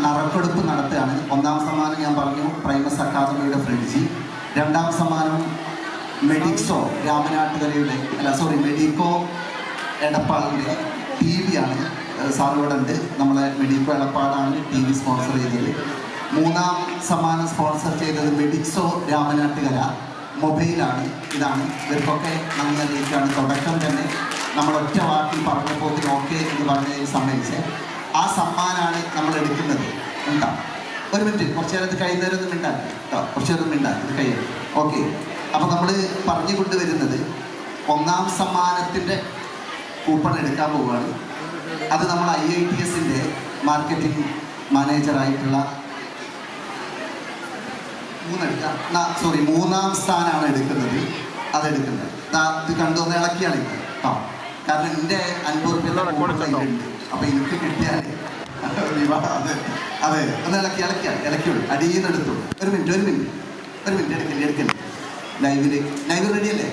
നറുക്കെടുപ്പ് നടത്തുകയാണ്. ഒന്നാം സമ്മാനം ഞാൻ പറഞ്ഞു പ്രൈമസ് അക്കാദമിയുടെ ഫ്രിഡ്ജ്. രണ്ടാം സമ്മാനം മെഡിക്സോ രാമനാട്ടുകരയുടെ മെഡിക്കോ എടപ്പാളിൻ്റെ TV ആണ്. സാറിവിടെ ഉണ്ട്. നമ്മളെ മെഡിക്കോ എടപ്പാടാണ് TV സ്പോൺസർ ചെയ്തത്. മൂന്നാം സമ്മാനം സ്പോൺസർ ചെയ്തത് മെഡിക്സോ രാമനാട്ടുകര മൊബൈലാണ്. ഇതാണ് ഇവർക്കൊക്കെ നന്ദി അറിയിക്കുകയാണ്. തുടക്കം തന്നെ നമ്മളൊറ്റ വാക്കിൽ പറഞ്ഞപ്പോൾ ഓക്കെ എന്ന് പറഞ്ഞതിന് സമ്മതിച്ച് ആ സമ്മാനമാണ് നമ്മൾ എടുക്കുന്നത്. ഉണ്ടാ ഒരു മിനിറ്റ്, കുറച്ച് നേരത്ത് കഴിയുന്നവരൊന്നും മിണ്ടാക്കി കേട്ടോ, കുറച്ച് നേരം മിണ്ടാക്കി ഇത് കഴിയും. ഓക്കെ, അപ്പോൾ നമ്മൾ പറഞ്ഞു കൊണ്ടുവരുന്നത് ഒന്നാം സമ്മാനത്തിൻ്റെ കൂപ്പൺ എടുക്കാൻ പോവുകയാണ്. അത് നമ്മൾ IITSൻ്റെ മാർക്കറ്റിംഗ് മാനേജറായിട്ടുള്ള മൂന്നാം സ്ഥാനമാണ് എടുക്കുന്നത്. അതെടുക്കുന്നത് ഇത് കണ്ടുവന്ന് ഇളക്കിയാണ് കേട്ടോ. കാരണം എൻ്റെ 50 രൂപ അപ്പൊ എനിക്ക് കിട്ടിയാൽ അതെ ഒന്ന് ഇളക്കിയോളൂ അടിയെന്ന് എടുത്തു. ഒരു മിനിറ്റ് എടുക്കല്ലേ. ലൈവ് റെഡി അല്ലേ?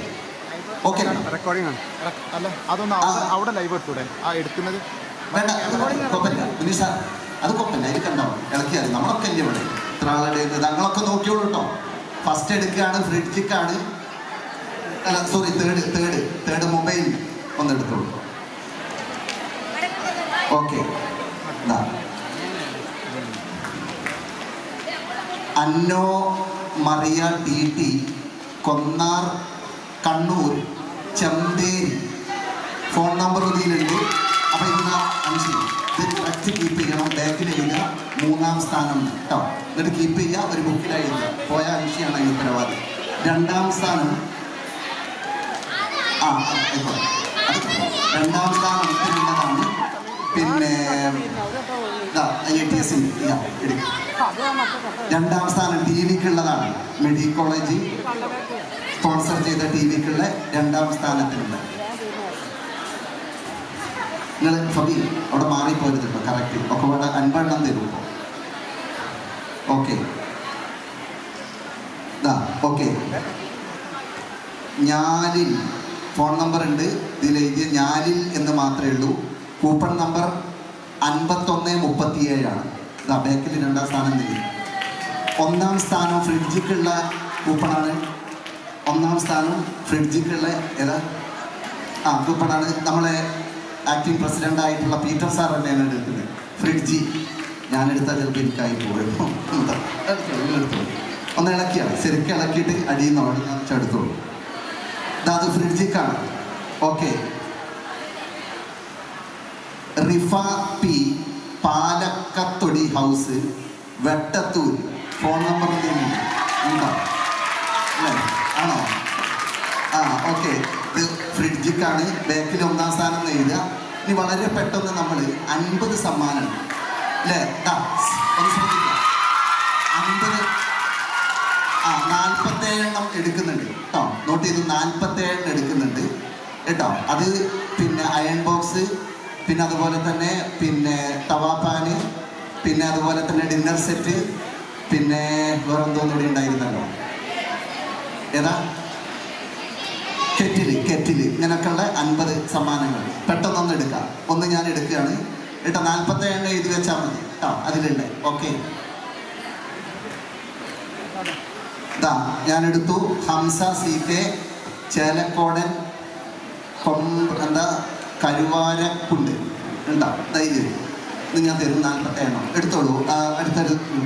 ഓക്കെ, വേണ്ട കുഴപ്പമില്ല സാർ, അത് കുഴപ്പമില്ല. അതിൽ കണ്ടാവും ഇളക്കിയാൽ നമ്മളൊക്കെ അല്ലേ ഇവിടെ ഇത്ര ആളുടെ ഞങ്ങളൊക്കെ നോക്കിയോളൂ കേട്ടോ. ഫസ്റ്റ് എടുക്കുകയാണ് ഫ്രിഡ്ജിക്കാണ്. തേർഡ് മൊബൈൽ ഒന്ന് എടുത്തോളൂ. ഓക്കെ, അന്നോ മറിയ DT കൊന്നാർ കണ്ണൂർ ചന്തേരി. ഫോൺ നമ്പർ ഇതിലുണ്ട്. അപ്പോൾ ഇന്ന് 5 ഇത് കറക്റ്റ് കീപ്പ് ചെയ്യണം. ബാക്കിൽ എഴുതുക മൂന്നാം സ്ഥാനം കേട്ടോ. എന്നിട്ട് കീപ്പ് ചെയ്യുക, ഒരു ബുക്കിലായി എഴുതുക. പോയ 5 അതിന് ഉത്തരവാദി. രണ്ടാം സ്ഥാനം രണ്ടാം സ്ഥാനം ഉള്ളതാണ്. പിന്നെ IITS എടുക്കും. രണ്ടാം സ്ഥാനം TVക്കുള്ളതാണ്. മെഡിക്കോളജി സ്പോൺസർ ചെയ്ത TVക്കുള്ള രണ്ടാം സ്ഥാനത്തിനുള്ള. നിങ്ങൾ ഫബി അവിടെ മാറിപ്പോരുന്നുണ്ടോ? കറക്റ്റ് ഒക്കെ ഇവിടെ 50 തരും. Okay okay. ഞാലിൽ ഫോൺ നമ്പർ ഉണ്ട്. ഇതിലെഴുതിയ ഞാലിൽ എന്ന് മാത്രമേ ഉള്ളൂ. കൂപ്പൺ നമ്പർ 5137 ആണ്. ബാക്കിൽ രണ്ടാം സ്ഥാനം തരും. ഒന്നാം സ്ഥാനം ഫ്രിഡ്ജിക്കുള്ള കൂപ്പണാണ്. ഒന്നാം സ്ഥാനം ഫ്രിഡ്ജിക്കുള്ള കൂപ്പണാണ്. നമ്മളെ ആക്ടിംഗ് പ്രസിഡന്റ് ആയിട്ടുള്ള പീറ്റർ സാർ തന്നെയാണ് എടുക്കുന്നത്. ഫ്രിഡ്ജി ഞാനെടുത്താൽ ചിലപ്പോൾ എനിക്കായി പോകും. ഒന്ന് ഇളക്കിയാണ്, ശരിക്കും ഇളക്കിയിട്ട് അടിയിൽ നിന്ന് ഞാൻ എടുത്തോളൂ. അത് ഫ്രിഡ്ജിക്കാണ്. Okay. Rifa P Palakkathodi house Vettathur. Phone number ഉണ്ടോ? ആണോ? ഓക്കെ. ഇത് ഫ്രിഡ്ജിക്കാണ്. ബാക്കിൽ ഒന്നാം സ്ഥാനം എഴുതുക. ഇനി വളരെ പെട്ടെന്ന് നമ്മൾ 50 സമ്മാനം അല്ലേ? ഒന്ന് ശ്രദ്ധിക്കുക. 47 എടുക്കുന്നുണ്ട് കേട്ടോ. നോട്ട് ചെയ്ത് 47 എടുക്കുന്നുണ്ട് കേട്ടോ. അത് പിന്നെ അയൺ ബോക്സ്, പിന്നെ അതുപോലെ തന്നെ പിന്നെ തവാപ്പാന്, പിന്നെ അതുപോലെ തന്നെ ഡിന്നർ സെറ്റ്, പിന്നെ വേറെന്തോന്നുകൂടി ഉണ്ടായിരുന്നല്ലോ. ഏതാ? കെറ്റില് ഇങ്ങനെയൊക്കെയുള്ള 50 സമ്മാനങ്ങൾ പെട്ടെന്നൊന്ന് എടുക്കാം. ഒന്ന് ഞാൻ എടുക്കുകയാണ് കേട്ടോ. 47 എഴുതി വെച്ചാൽ മതി കേട്ടോ. അതിലുണ്ട്. ഓക്കെ, ഞാനെടുത്തു. ഹംസ CK ചേലക്കോടൻ കരുവാരക്കുണ്ട് ഉണ്ടോ? ധൈര്യം ഇത് ഞാൻ തരും. 47 എടുത്തോളൂ. അടുത്തെടുത്തു.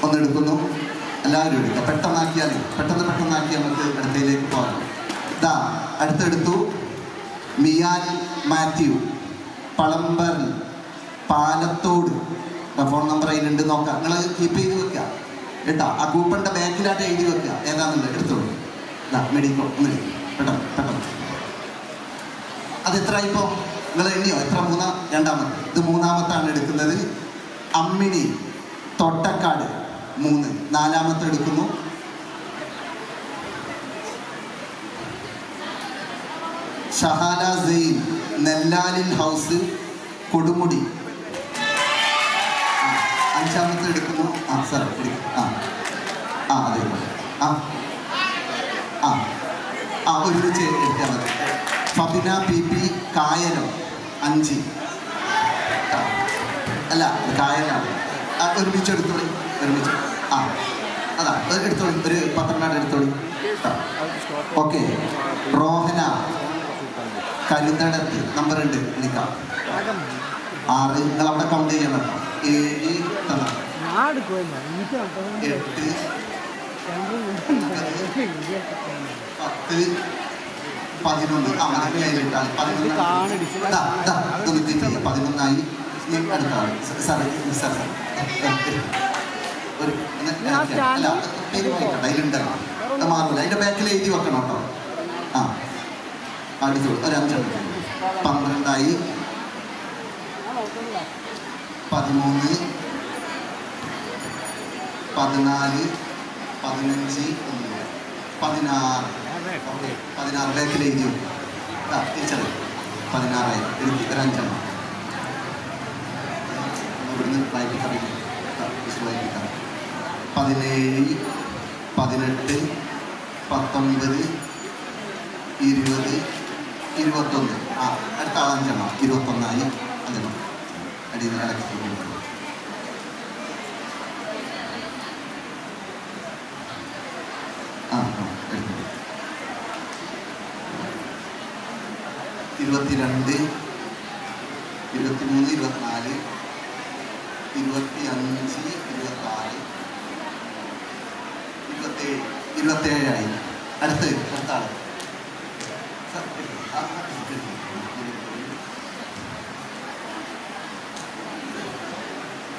ഒന്നെടുക്കുന്നു. എല്ലാവരും എടുക്കുക. പെട്ടെന്നാക്കി നമുക്ക് അടുത്തയിലേക്ക് പോകാം. അടുത്തെടുത്തു. മിയാൻ മാത്യു പളമ്പർ പാലത്തോട്. ഫോൺ നമ്പർ അതിലുണ്ട്, നോക്കാം. നിങ്ങൾ കീപ്പ് ചെയ്ത് വെക്കുക കേട്ടോ. ആ കൂപ്പണിൻ്റെ ബാക്കിലായിട്ട് എഴുതി വെക്കുക ഏതാണെന്നുള്ളത്. എടുത്തോളൂ. മെഡിക്കോ ഒന്ന് പെട്ടെന്ന്. അത് എത്ര ഇപ്പോൾ നിങ്ങൾ എണ്ണിയോ? എത്ര? രണ്ടാമത്തെ. ഇത് മൂന്നാമത്താണ് എടുക്കുന്നത്. അമ്മിണി തൊട്ടക്കാട് 3. നാലാമത്തെ എടുക്കുന്നു. ഷഹാല സെയിൻ നെല്ലാലിൽ ഹൗസ് കൊടുമുടി. 5-ാമത്തെ എടുക്കുന്നു. സാർ അതെ ഒരുമിച്ച് എടുത്താൽ മതി. ഫബിന PP കായലോ 5. അല്ല കായലാണ്. ഒരുമിച്ച് എടുത്തോളി, ഒരുമിച്ച്. ആ അതാ എടുത്തോളി, ഒരു 12 എടുത്തോളി. ഓക്കെ. റോഹന കരുതടത്ത് നമ്പർ 2 വിളിക്കാം. 6 നിങ്ങൾ അവിടെ കൗണ്ട് ചെയ്യണം കേട്ടോ. 7 8 10 11. ആ മതി കയ്യിലിട്ടാൽ 11ആയി. അടുത്താണ് സാറേ സാർ ഒരു അല്ല പേര് വായിക്കട്ടെ, അതിലുണ്ടല്ലോ, അത് മാറില്ല. അതിൻ്റെ ബാക്കിൽ എഴുതി വെക്കണം കേട്ടോ. ആ അടുത്തു ഒരു 5 12ആയി. 13 14 15 16. ഓക്കെ 16 ബാക്കിൽ എഴുതി വെക്കും. ആ ടീച്ചർ 16ആയി. ഒരു 5 ഇവിടുന്ന് വായിപ്പിക്കാം, വായിപ്പിക്കാം. 17 18 19 20 21. ആ അടുത്ത ആൾ 5 21ആയി. 5 അടിയിൽ നിന്ന് ഇടയ്ക്ക് കൊടുക്കണം. ആ 22 23 24 25 26 27ആയി. അടുത്ത ആള്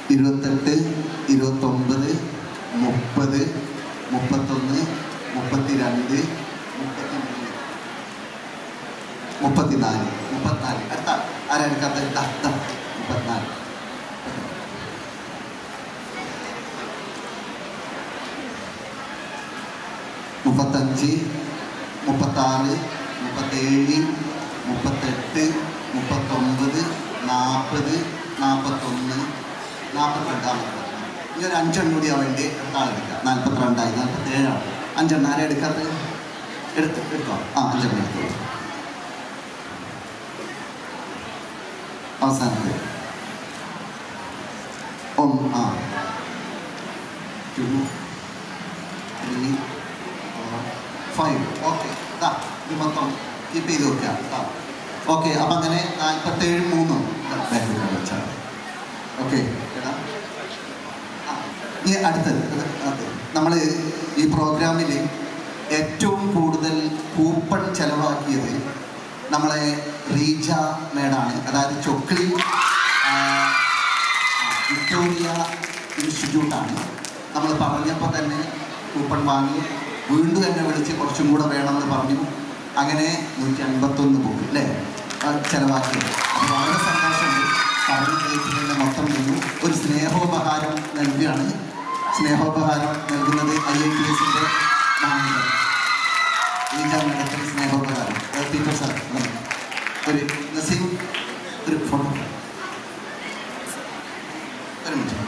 28 29 30 31 32 33 34. അടുത്ത ആരെടുക്കാത്ത 34. 35 36 37 38 39 40 41 42. ഇനി ഒരു 5 കൂടിയാ വേണ്ടി ആളെടുക്കാം. 42ആയി. 47ആണ്. 5 ആരെ എടുക്കാത്ത എടുക്കാം. ആ 5 എടുത്തു. അവസാനത്തെ 1 2 3 4 5. ഓക്കെ ഇത് മൊത്തം കീപ്പ് ചെയ്ത് വെക്കുക. ഓക്കെ അപ്പം അങ്ങനെ 47 3 വെച്ചാൽ ഓക്കെ. ഇനി അടുത്തത് നമ്മൾ ഈ പ്രോഗ്രാമിൽ ഏറ്റവും കൂടുതൽ കൂപ്പൺ ചെലവാക്കിയത് നമ്മളെ റീജ മേഡാണ്. അതായത് ചൊക്ലി വിക്ടോറിയ ഇൻസ്റ്റിറ്റ്യൂട്ടാണ്. നമ്മൾ പറഞ്ഞപ്പോൾ തന്നെ കൂപ്പൺ വാങ്ങി വീണ്ടും എന്നെ വിളിച്ച് കുറച്ചും കൂടെ വേണമെന്ന് പറഞ്ഞു. അങ്ങനെ 151 ബുക്ക് അല്ലേ ചിലവാക്കിയത്. അപ്പോൾ വളരെ സന്തോഷമുണ്ട്. പറഞ്ഞ ഡേറ്റിൽ മൊത്തം നിന്നു. ഒരു സ്നേഹോപഹാരം നൽകുകയാണ്. സ്നേഹോപഹാരം നൽകുന്നത് IITSൻ്റെ മാനേജർ റീജ മേഡത്തിന് സ്നേഹോപഹാരം. പീറ്റർ സാർ ഒരു നസീം ഒരു ഫോട്ടോ ഒരു മിനിറ്റ്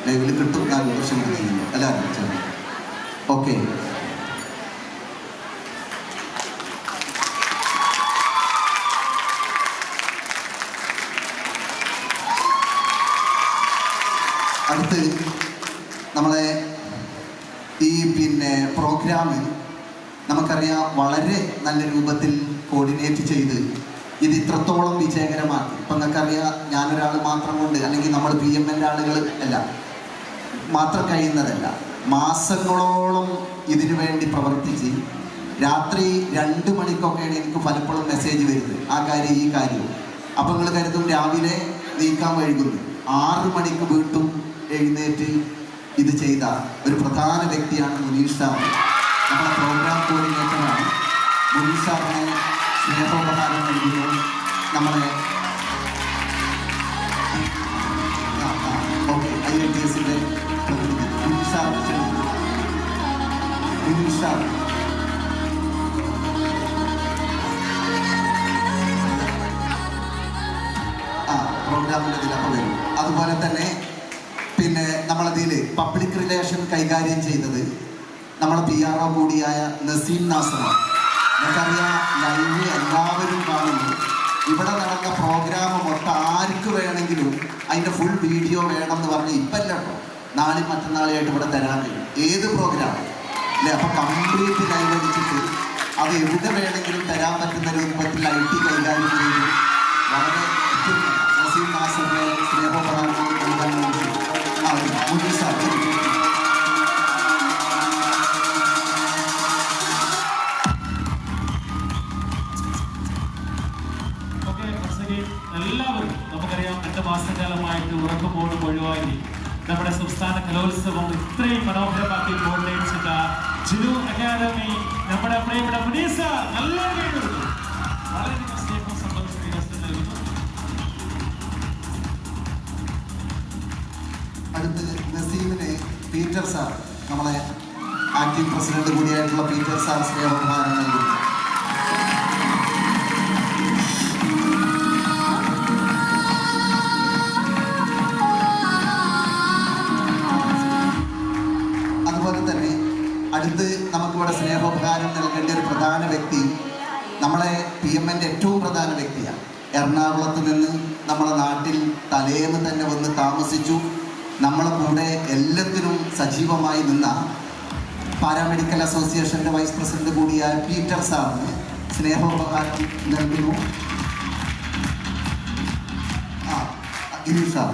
ലൈവിൽ കിട്ടും. 4 വർഷം കഴിയുന്നു എല്ലാവരും. ഓക്കെ അടുത്ത് നമ്മളെ ഈ പ്രോഗ്രാമിൽ നമുക്കറിയാം വളരെ നല്ല രൂപത്തിൽ കോർഡിനേറ്റ് ചെയ്ത് ഇത് ഇത്രത്തോളം വിജയകരമാക്കി. ഇപ്പം നിങ്ങൾക്കറിയാം ഞാനൊരാൾ മാത്രം കൊണ്ട് അല്ലെങ്കിൽ നമ്മൾ PMN ആളുകൾ അല്ല മാത്രം കഴിയുന്നതല്ല. മാസങ്ങളോളം ഇതിനു വേണ്ടി പ്രവർത്തിച്ച് രാത്രി 2 മണിക്കൊക്കെയാണ് എനിക്ക് പലപ്പോഴും മെസ്സേജ് വരുന്നത്. ആ കാര്യം ഈ കാര്യം. അപ്പം നിങ്ങൾ കരുതും രാവിലെ നീക്കാൻ വൈകുന്നു. 6 മണിക്ക് വീണ്ടും എഴുന്നേറ്റ് ഇത് ചെയ്ത ഒരു പ്രധാന വ്യക്തിയാണ് മുനീഷ് സാർ. നമ്മുടെ പ്രോഗ്രാം കോർഡിനേറ്ററാണ്. മുനീഷ് സാറിനെ സ്നേഹോപഹാരം നൽകുന്നു. നമ്മളെ ഓക്കെ IITSൻ്റെ പ്രതിനിധി മുനീഷ് സാർ പ്രോഗ്രാമിൻ്റെ ഇതിലൊക്കെ വരും. അതുപോലെ തന്നെ നമ്മളതിൽ പബ്ലിക് റിലേഷൻ കൈകാര്യം ചെയ്തത് നമ്മളെ PRO കൂടിയായ നസീം നാസറാണ്. നമുക്കറിയാം ലൈവ് എല്ലാവരും കാണുന്നു. വേണമെങ്കിലും അതിൻ്റെ ഫുൾ വീഡിയോ വേണമെന്ന് പറഞ്ഞ് ഇപ്പം അല്ല കേട്ടോ, നാളെയും മറ്റന്നാളെയായിട്ട് ഇവിടെ തരാൻ കഴിയും. ഏത് പ്രോഗ്രാം അല്ലേ? അപ്പോൾ കംപ്ലീറ്റ് ലൈവ് അടിച്ചിട്ട് അത് എവിടെ വേണമെങ്കിലും തരാൻ പറ്റുന്ന രൂപത്തിൽ IT കൈകാര്യം ചെയ്തു വളരെ നസീം നാസറിനെ സ്നേഹോപഹാരങ്ങൾ നൽകാൻ വേണ്ടി മുന്നിൽ സാധിക്കും. എല്ലാവരും നമുക്കറിയാം 2 മാസക്കാലമായിട്ട് ഉറക്കമ്പോഴും ഒഴിവാക്കി നമ്മുടെ സംസ്ഥാന കലോത്സവം ഇത്രയും മനോഹരമാക്കി കോർഡിനേറ്റ് ചെയ്ത ജിനു അക്കാദമി നമ്മുടെ പ്രിയപ്പെട്ട മുനീർ സാർ നല്ല കേൾക്കുന്നു. വളരെയധികം സ്നേഹം സന്തോഷം നൽകുന്നു. അടുത്ത് നസീമിനെ പീറ്റർ സാർ, നമ്മളെ ആക്ടിംഗ് പ്രസിഡന്റ് കൂടിയായിട്ടുള്ള പീറ്റർ സാർ സ്നേഹോപഹാരം നൽകുന്നു. അടുത്ത് നമുക്കിവിടെ സ്നേഹോപഹാരം നൽകേണ്ട ഒരു പ്രധാന വ്യക്തി നമ്മളെ PMൻ്റെ ഏറ്റവും പ്രധാന വ്യക്തിയാണ്. എറണാകുളത്ത് നിന്ന് നമ്മളെ നാട്ടിൽ തലേന്ന് തന്നെ വന്ന് താമസിച്ചു. നമ്മളെ കൂടെ എല്ലാത്തിനും സജീവമായി നിന്ന പാരാമെഡിക്കൽ അസോസിയേഷൻ്റെ വൈസ് പ്രസിഡന്റ് കൂടിയായ പീറ്റർ സാറിന് സ്നേഹോപഹാരം നൽകുന്നു. ഗിരീഷ് സാർ.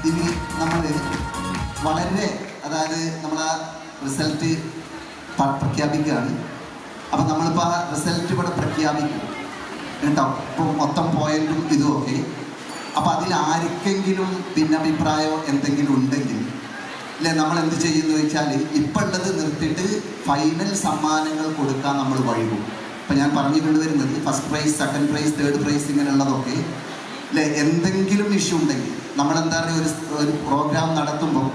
ഇനി നമ്മൾ വളരെ അതായത് നമ്മളാ റിസൾട്ട് പ്രഖ്യാപിക്കുകയാണ്. അപ്പം നമ്മളിപ്പോൾ ആ റിസൾട്ട് ഇവിടെ പ്രഖ്യാപിക്കും കേട്ടോ. ഇപ്പോൾ മൊത്തം പോയിന്റും ഇതുമൊക്കെ. അപ്പോൾ അതിൽ ആർക്കെങ്കിലും ഭിന്നഭിപ്രായം എന്തെങ്കിലും ഉണ്ടെങ്കിൽ അല്ലേ നമ്മൾ എന്ത് ചെയ്യുന്നു വെച്ചാൽ ഇപ്പം ഉള്ളത് നിർത്തിയിട്ട് ഫൈനൽ സമ്മാനങ്ങൾ കൊടുക്കാൻ നമ്മൾ വൈകും. ഇപ്പം ഞാൻ പറഞ്ഞുകൊണ്ട് വരുന്നത് first prize, second prize, third prize ഇങ്ങനെയുള്ളതൊക്കെ അല്ലേ. എന്തെങ്കിലും ഇഷ്യൂ ഉണ്ടെങ്കിൽ നമ്മളെന്താ പറയുക, ഒരു പ്രോഗ്രാം നടത്തുമ്പോൾ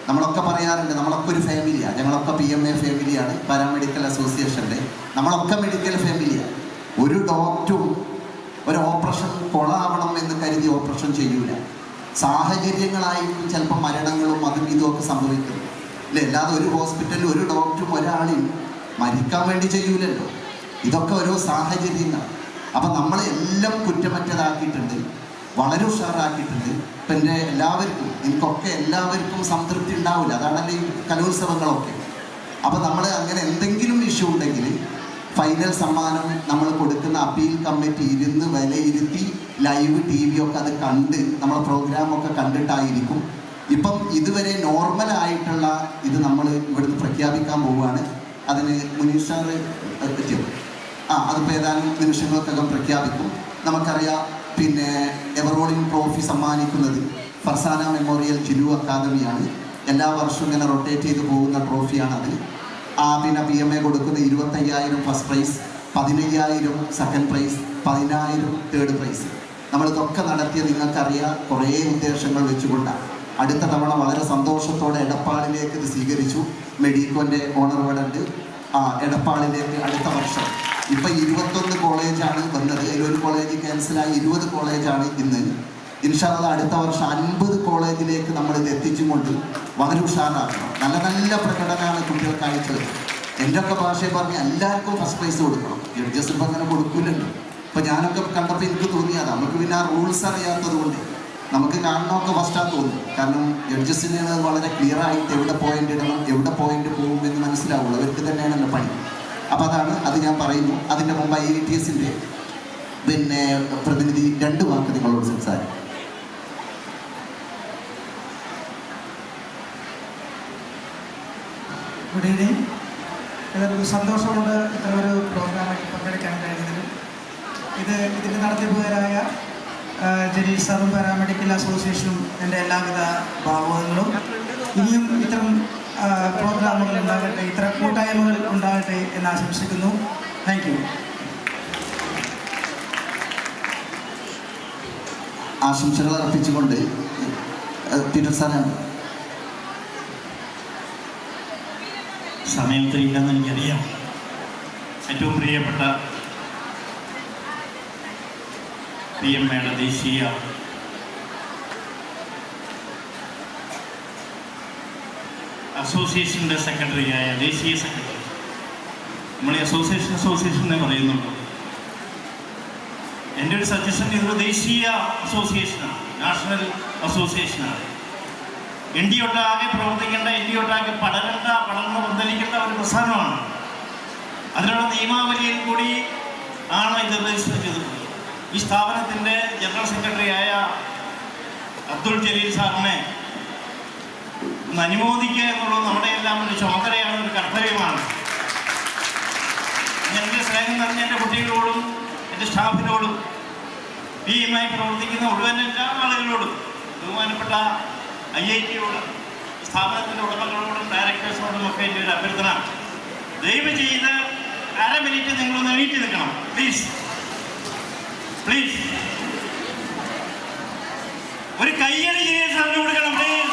നമ്മളൊക്കെ പറയാറുണ്ട് നമ്മളൊക്കെ ഒരു ഫാമിലിയാണ്. ഞങ്ങളൊക്കെ PMA ഫാമിലിയാണ്, പാരാമെഡിക്കൽ അസോസിയേഷൻ്റെ. നമ്മളൊക്കെ മെഡിക്കൽ ഫാമിലിയാണ്. ഒരു ഡോക്ടറും ഒരു ഓപ്പറേഷൻ കൊളാവണം എന്ന് കരുതി ഓപ്പറേഷൻ ചെയ്യൂല. സാഹചര്യങ്ങളായിരിക്കും ചിലപ്പോൾ മരണങ്ങളും അതും ഇതുമൊക്കെ സംഭവിക്കും അല്ലേ. അല്ലാതെ ഒരു ഹോസ്പിറ്റലിൽ ഒരു ഡോക്ടറും ഒരാളെയും മരിക്കാൻ വേണ്ടി ചെയ്യൂലല്ലോ. ഇതൊക്കെ ഓരോ സാഹചര്യങ്ങളാണ്. അപ്പം നമ്മളെല്ലാം കുറ്റമറ്റതാക്കിയിട്ടുണ്ട്, വളരെ ഉഷാറാക്കിയിട്ടുണ്ട്. ഇപ്പം എൻ്റെ എല്ലാവർക്കും എനിക്കൊക്കെ എല്ലാവർക്കും സംതൃപ്തി ഉണ്ടാവില്ല. അതാണല്ലോ ഈ കലോത്സവങ്ങളൊക്കെ. അപ്പം നമ്മൾ അങ്ങനെ എന്തെങ്കിലും ഇഷ്യൂ ഉണ്ടെങ്കിൽ ഫൈനൽ സമ്മാനം നമ്മൾ കൊടുക്കുന്ന അപ്പീൽ കമ്മിറ്റി ഇരുന്ന് വിലയിരുത്തി ലൈവ് TV ഒക്കെ അത് കണ്ട് നമ്മളെ പ്രോഗ്രാമൊക്കെ കണ്ടിട്ടായിരിക്കും. ഇപ്പം ഇതുവരെ നോർമലായിട്ടുള്ള ഇത് നമ്മൾ ഇവിടുന്ന് പ്രഖ്യാപിക്കാൻ പോവുകയാണ്. അതിന് മുനീർ സാർ പറ്റും. അതിപ്പോൾ ഏതാനും നിമിഷങ്ങൾക്കകം പ്രഖ്യാപിക്കും. നമുക്കറിയാം പിന്നെ എവറോളിംഗ് ട്രോഫി സമ്മാനിക്കുന്നത് ഫർസാന മെമ്മോറിയൽ ജിനു അക്കാദമിയാണ്. എല്ലാ വർഷവും ഇങ്ങനെ റൊട്ടേറ്റ് ചെയ്ത് പോകുന്ന ട്രോഫിയാണത്. പിന്നെ PMA കൊടുക്കുന്ന 25,000 first prize, 15,000 second prize, 10,000 third prize. നമ്മളിതൊക്കെ നടത്തിയ നിങ്ങൾക്കറിയാം കുറേ ഉദ്ദേശങ്ങൾ വെച്ചുകൊണ്ടാണ്. അടുത്ത തവണ വളരെ സന്തോഷത്തോടെ എടപ്പാളിലേക്ക് ഇത് സ്വീകരിച്ചു. മെഡിക്കോൻ്റെ ഓണർ ഇവിടെ ഉണ്ട്. എടപ്പാളിലേക്ക് അടുത്ത വർഷം ഇപ്പം 21 കോളേജാണ് വന്നത്. അതിലൊരു കോളേജ് ക്യാൻസലായി 20 കോളേജാണ് ഇന്ന്. ഇൻഷാ അല്ലാഹ് അടുത്ത വർഷം 50 കോളേജിലേക്ക് നമ്മൾ ഇത് എത്തിച്ചും കൊണ്ട് വളരെ ഉഷാറാക്കണം. നല്ല നല്ല പ്രകടനമാണ് കുട്ടികൾക്കായിട്ട്. എൻ്റെ ഒക്കെ ഭാഷയെ പറഞ്ഞ് എല്ലാവർക്കും ഫസ്റ്റ് പ്രൈസ് കൊടുക്കണം. ജഡ്ജസ് ഇപ്പം അങ്ങനെ കൊടുക്കില്ലല്ലോ. ഇപ്പം ഞാനൊക്കെ കണ്ടപ്പോൾ എനിക്ക് തോന്നിയതാണ്. നമുക്ക് പിന്നെ ആ റൂൾസ് അറിയാത്തത് കൊണ്ട് നമുക്ക് കാണണമൊക്കെ ഫസ്റ്റാന്ന് തോന്നും. കാരണം ജഡ്ജസിന് വളരെ ക്ലിയർ ആയിട്ട് എവിടെ പോയിന്റ് ഇടണം, എവിടെ പോയിന്റ് പോകും എന്ന് മനസ്സിലാവുള്ളൂ. അവർക്ക് തന്നെയാണല്ലോ പണി. അപ്പോൾ അത് ഞാൻ പറയുന്നു. അതിൻ്റെ മുമ്പ് IITSൻ്റെ പിന്നെ പ്രതിനിധി 2 വാക്ക് നിങ്ങളോട് സംസാരിക്കും. Good evening. ഇതൊരു സന്തോഷമുണ്ട് ഇത്ര ഒരു പ്രോഗ്രാമിൽ പങ്കെടുക്കാൻ കഴിഞ്ഞതിലും. ഇതിൻ്റെ നടത്തിപ്പുകാരായ ജലീൽ സാറും പാരാമെഡിക്കൽ അസോസിയേഷനും എൻ്റെ എല്ലാവിധ ഭാവങ്ങളും. ഇനിയും ഇത്തരം പ്രോഗ്രാമുകൾ ഉണ്ടാകട്ടെ, ഇത്തരം കൂട്ടായ്മകൾ ഉണ്ടാകട്ടെ എന്ന് ആശംസിക്കുന്നു. Thank you. ആശംസകൾ അർപ്പിച്ചുകൊണ്ട് പീറ്റർ സാറാണ്. സമയത്തില്ലെന്ന് എനിക്കറിയാം. ഏറ്റവും പ്രിയപ്പെട്ട PMAയുടെ ദേശീയ അസോസിയേഷൻ്റെ സെക്രട്ടറിയായ ദേശീയ സെക്രട്ടറി. നമ്മൾ ഈ അസോസിയേഷൻ എന്ന് പറയുന്നുള്ളൂ. എൻ്റെ ഒരു സജഷൻ ഇതൊരു ദേശീയ അസോസിയേഷനാണ്, നാഷണൽ അസോസിയേഷനാണ്. ഇന്ത്യ ഒട്ടാകെ പ്രവർത്തിക്കേണ്ട, ഇന്ത്യ ഒട്ടാകെ പടർന്ന് പന്തലിക്കേണ്ട ഒരു പ്രസ്ഥാനമാണ്. അതിനുള്ള നിയമാവലിയിൽ കൂടി ആണ് ഇത് രജിസ്റ്റർ ചെയ്തിട്ടുള്ളത്. ഈ സ്ഥാപനത്തിൻ്റെ ജനറൽ സെക്രട്ടറിയായ അബ്ദുൾ ജലീൽ സാറിനെ ഒന്ന് അനുമോദിക്കുക എന്നുള്ളത് നമ്മുടെ എല്ലാം ഒരു ചുമതലയാണ്, ഒരു കർത്തവ്യമാണ്. എൻ്റെ സ്നേഹം നിറഞ്ഞ എൻ്റെ കുട്ടികളോടും എൻ്റെ സ്റ്റാഫിനോടും ടീമായി പ്രവർത്തിക്കുന്ന മുഴുവൻ എല്ലാ ആളുകളോടും, ബഹുമാനപ്പെട്ട IIT-യോടും സ്ഥാപനത്തിൻ്റെ ഉടമകളോടും ഡയറക്ടേഴ്സിനോടും ഒക്കെ എൻ്റെ ഒരു അഭ്യർത്ഥന, ദയവ് ചെയ്ത് അരമിനിറ്റ് നിങ്ങളൊന്ന് എണീറ്റ് നിൽക്കണം. പ്ലീസ് ഒരു കയ്യടി ചെയ്യാൻ സാറിന് കൊടുക്കണം. പ്ലീസ്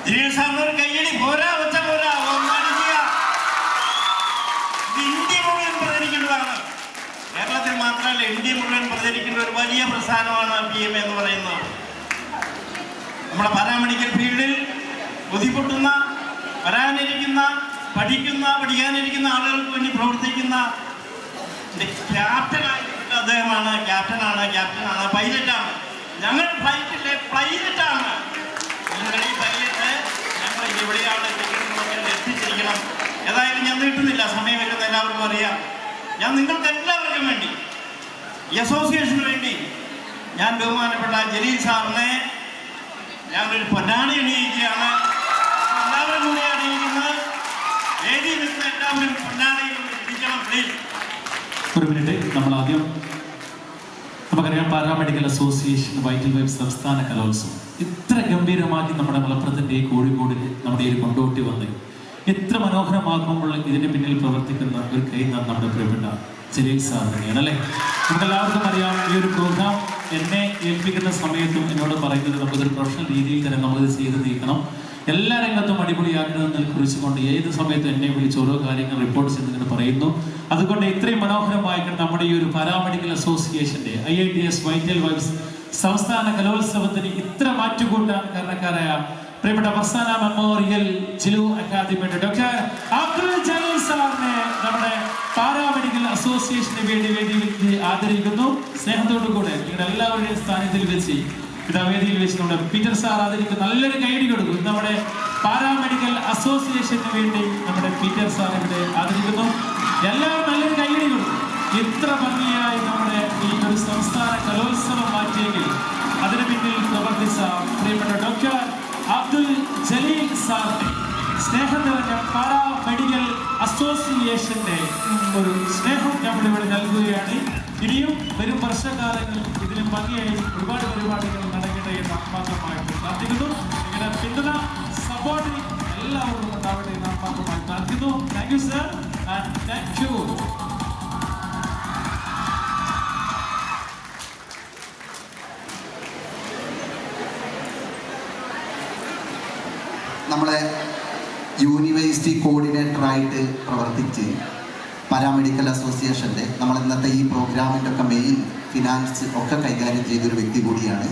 ജിനേഷ് സാറിന് ഒരു കയ്യടി പോരാ, ഒച്ച പോരാ, ഒന്നടിക്കുക. ഇത് ഇന്ത്യ മുഴുവൻ പ്രചരിക്കേണ്ടതാണ്. കേരളത്തിൽ മാത്രമല്ല, ഇന്ത്യ മുഴുവൻ പ്രചരിക്കേണ്ട ഒരു വലിയ പ്രസ്ഥാനമാണ് PMA എന്ന് പറയുന്നത്. നമ്മുടെ പാരാമെഡിക്കൽ ഫീൽഡിൽ ബുദ്ധിമുട്ടുന്ന, വരാനിരിക്കുന്ന, പഠിക്കാനിരിക്കുന്ന ആളുകൾക്ക് വേണ്ടി പ്രവർത്തിക്കുന്ന ക്യാപ്റ്റനായിട്ടുള്ള അദ്ദേഹമാണ്. ക്യാപ്റ്റനാണ്, പൈലറ്റാണ്. ഞങ്ങൾ ഫ്ലൈറ്റിലെ പൈലറ്റാണ്. നിങ്ങളുടെ ഈ പൈലറ്റ് ഞങ്ങൾ എവിടെയാണ് എത്തിച്ചിരിക്കണം. ഏതായാലും ഞാൻ നീട്ടുന്നില്ല, സമയമില്ലെന്ന് എല്ലാവർക്കും അറിയാം. ഞാൻ നിങ്ങൾക്ക് എല്ലാവർക്കും വേണ്ടി, ഈ അസോസിയേഷന് വേണ്ടി ഞാൻ ബഹുമാനപ്പെട്ട ജലീൽ സാറിനെ ഞാനൊരു പൊന്നാണി അണിയിക്കുകയാണ്. എല്ലാവരും കൂടി അണിയിക്കുന്നത്. വേദിയിൽ നിന്ന് എല്ലാവരും പൊന്നാണിയിൽ ഇരിക്കണം. പ്ലീസ് ഒരു മിനിറ്റ്. നമ്മൾ ആദ്യം നമുക്കറിയാം, പാരാമെഡിക്കൽ അസോസിയേഷൻ വൈറ്റൽ വൈബ്സ് സംസ്ഥാന കലോത്സവം ഇത്ര ഗംഭീരമാക്കി നമ്മുടെ മലപ്പുറത്തിൻ്റെ ഈ കോഴിക്കോടിൽ നമ്മുടെ ഈ കൊണ്ടോട്ടി വന്ന് എത്ര മനോഹരമാക്കുമ്പോൾ ഇതിന് പിന്നിൽ പ്രവർത്തിക്കുന്ന ഒരു കൈ നമ്മുടെ പ്രിയപ്പെട്ട ജലീൽ സാർ തന്നെയാണ് അല്ലേ? നമുക്കെല്ലാവർക്കും അറിയാം, ഈ ഒരു പ്രോഗ്രാം എന്നെ ഏൽപ്പിക്കുന്ന സമയത്തും എന്നോട് പറയുന്നത് നമുക്കൊരു പ്രൊഫഷണൽ രീതിയിൽ തന്നെ നമ്മളിത് ചെയ്ത് തീർക്കണം, എല്ലാ രംഗത്തും അടിപൊളിയാക്കണമെന്ന് കുറിച്ചുകൊണ്ട് ഏത് സമയത്തും എന്നെ വിളിച്ച് ഓരോ കാര്യങ്ങൾ റിപ്പോർട്ട് ചെയ്തിങ്ങനെ പറയുന്നു. അതുകൊണ്ട് ഇത്രയും മനോഹരമായിട്ട് നമ്മുടെ ഈ ഒരു പാരാമെഡിക്കൽ അസോസിയേഷന്റെ IITS വൈറ്റൽ വൈബ്സ് സംസ്ഥാന കലോത്സവത്തിന് ഇത്ര മാറ്റുകൂട്ടാൻ കാരണക്കാരായ പ്രിയപ്പെട്ട ഫർസാന മെമ്മോറിയൽ ജിലു അക്കാദമിയുടെ ഡോക്ടർ അബ്ദുൾ ജലീൽ സാറിനെ നമ്മുടെ പാരാമെഡിക്കൽ അസോസിയേഷന്റെ വേദിയിൽ ആദരിക്കുന്നു. സ്നേഹത്തോടു കൂടെ നിങ്ങളുടെ എല്ലാവരുടെയും സ്ഥാനത്തിൽ വെച്ച് വേദിയിൽ വെച്ച് നമ്മുടെ പീറ്റർ സാർ ആദരിക്കും. നല്ലൊരു കൈയടി കൊടുക്കും. നമ്മുടെ പാരാമെഡിക്കൽ അസോസിയേഷന് വേണ്ടി നമ്മുടെ പീറ്റർ സാർ ഇവിടെ ആദരിക്കുന്നു. എല്ലാവരും നല്ലൊരു കൈയടി കൊടുക്കും. ഇത്ര ഭംഗിയായി നമ്മുടെ ഈ ഒരു സംസ്ഥാന കലോത്സവം മാറ്റിയെങ്കിൽ അതിന് പിന്നിൽ പ്രവർത്തിച്ച പ്രിയപ്പെട്ട ഡോക്ടർ അബ്ദുൾ ജലീൽ സാറിനെ സ്നേഹം നിറഞ്ഞ പാരാമെഡിക്കൽ അസോസിയേഷന്റെ ഒരു സ്നേഹം നമ്മളിവിടെ നൽകുകയാണ്. ഇനിയും വരും വർഷകാലങ്ങളിൽ ഇതിലും ഭംഗിയായി ഒരുപാട് പരിപാടികൾ നടക്കട്ടെ എന്ന് ആത്മാർത്ഥമായിട്ട് പ്രാർത്ഥിക്കുന്നു. നിങ്ങളുടെ പിന്തുണ, സപ്പോർട്ട് എല്ലാവർക്കും ഉണ്ടാവട്ടെ എന്ന് ആത്മാർത്ഥമായി പ്രാർത്ഥിക്കുന്നു. Thank you sir and thank you. നമ്മളെ യൂണിവേഴ്സിറ്റി കോർഡിനേറ്ററായിട്ട് പ്രവർത്തിച്ച് പാരാമെഡിക്കൽ അസോസിയേഷൻ്റെ നമ്മൾ ഇന്നത്തെ ഈ പ്രോഗ്രാമിൻ്റെ ഒക്കെ മെയിൻ ഫിനാൻസ് ഒക്കെ കൈകാര്യം ചെയ്തൊരു വ്യക്തി കൂടിയാണ്.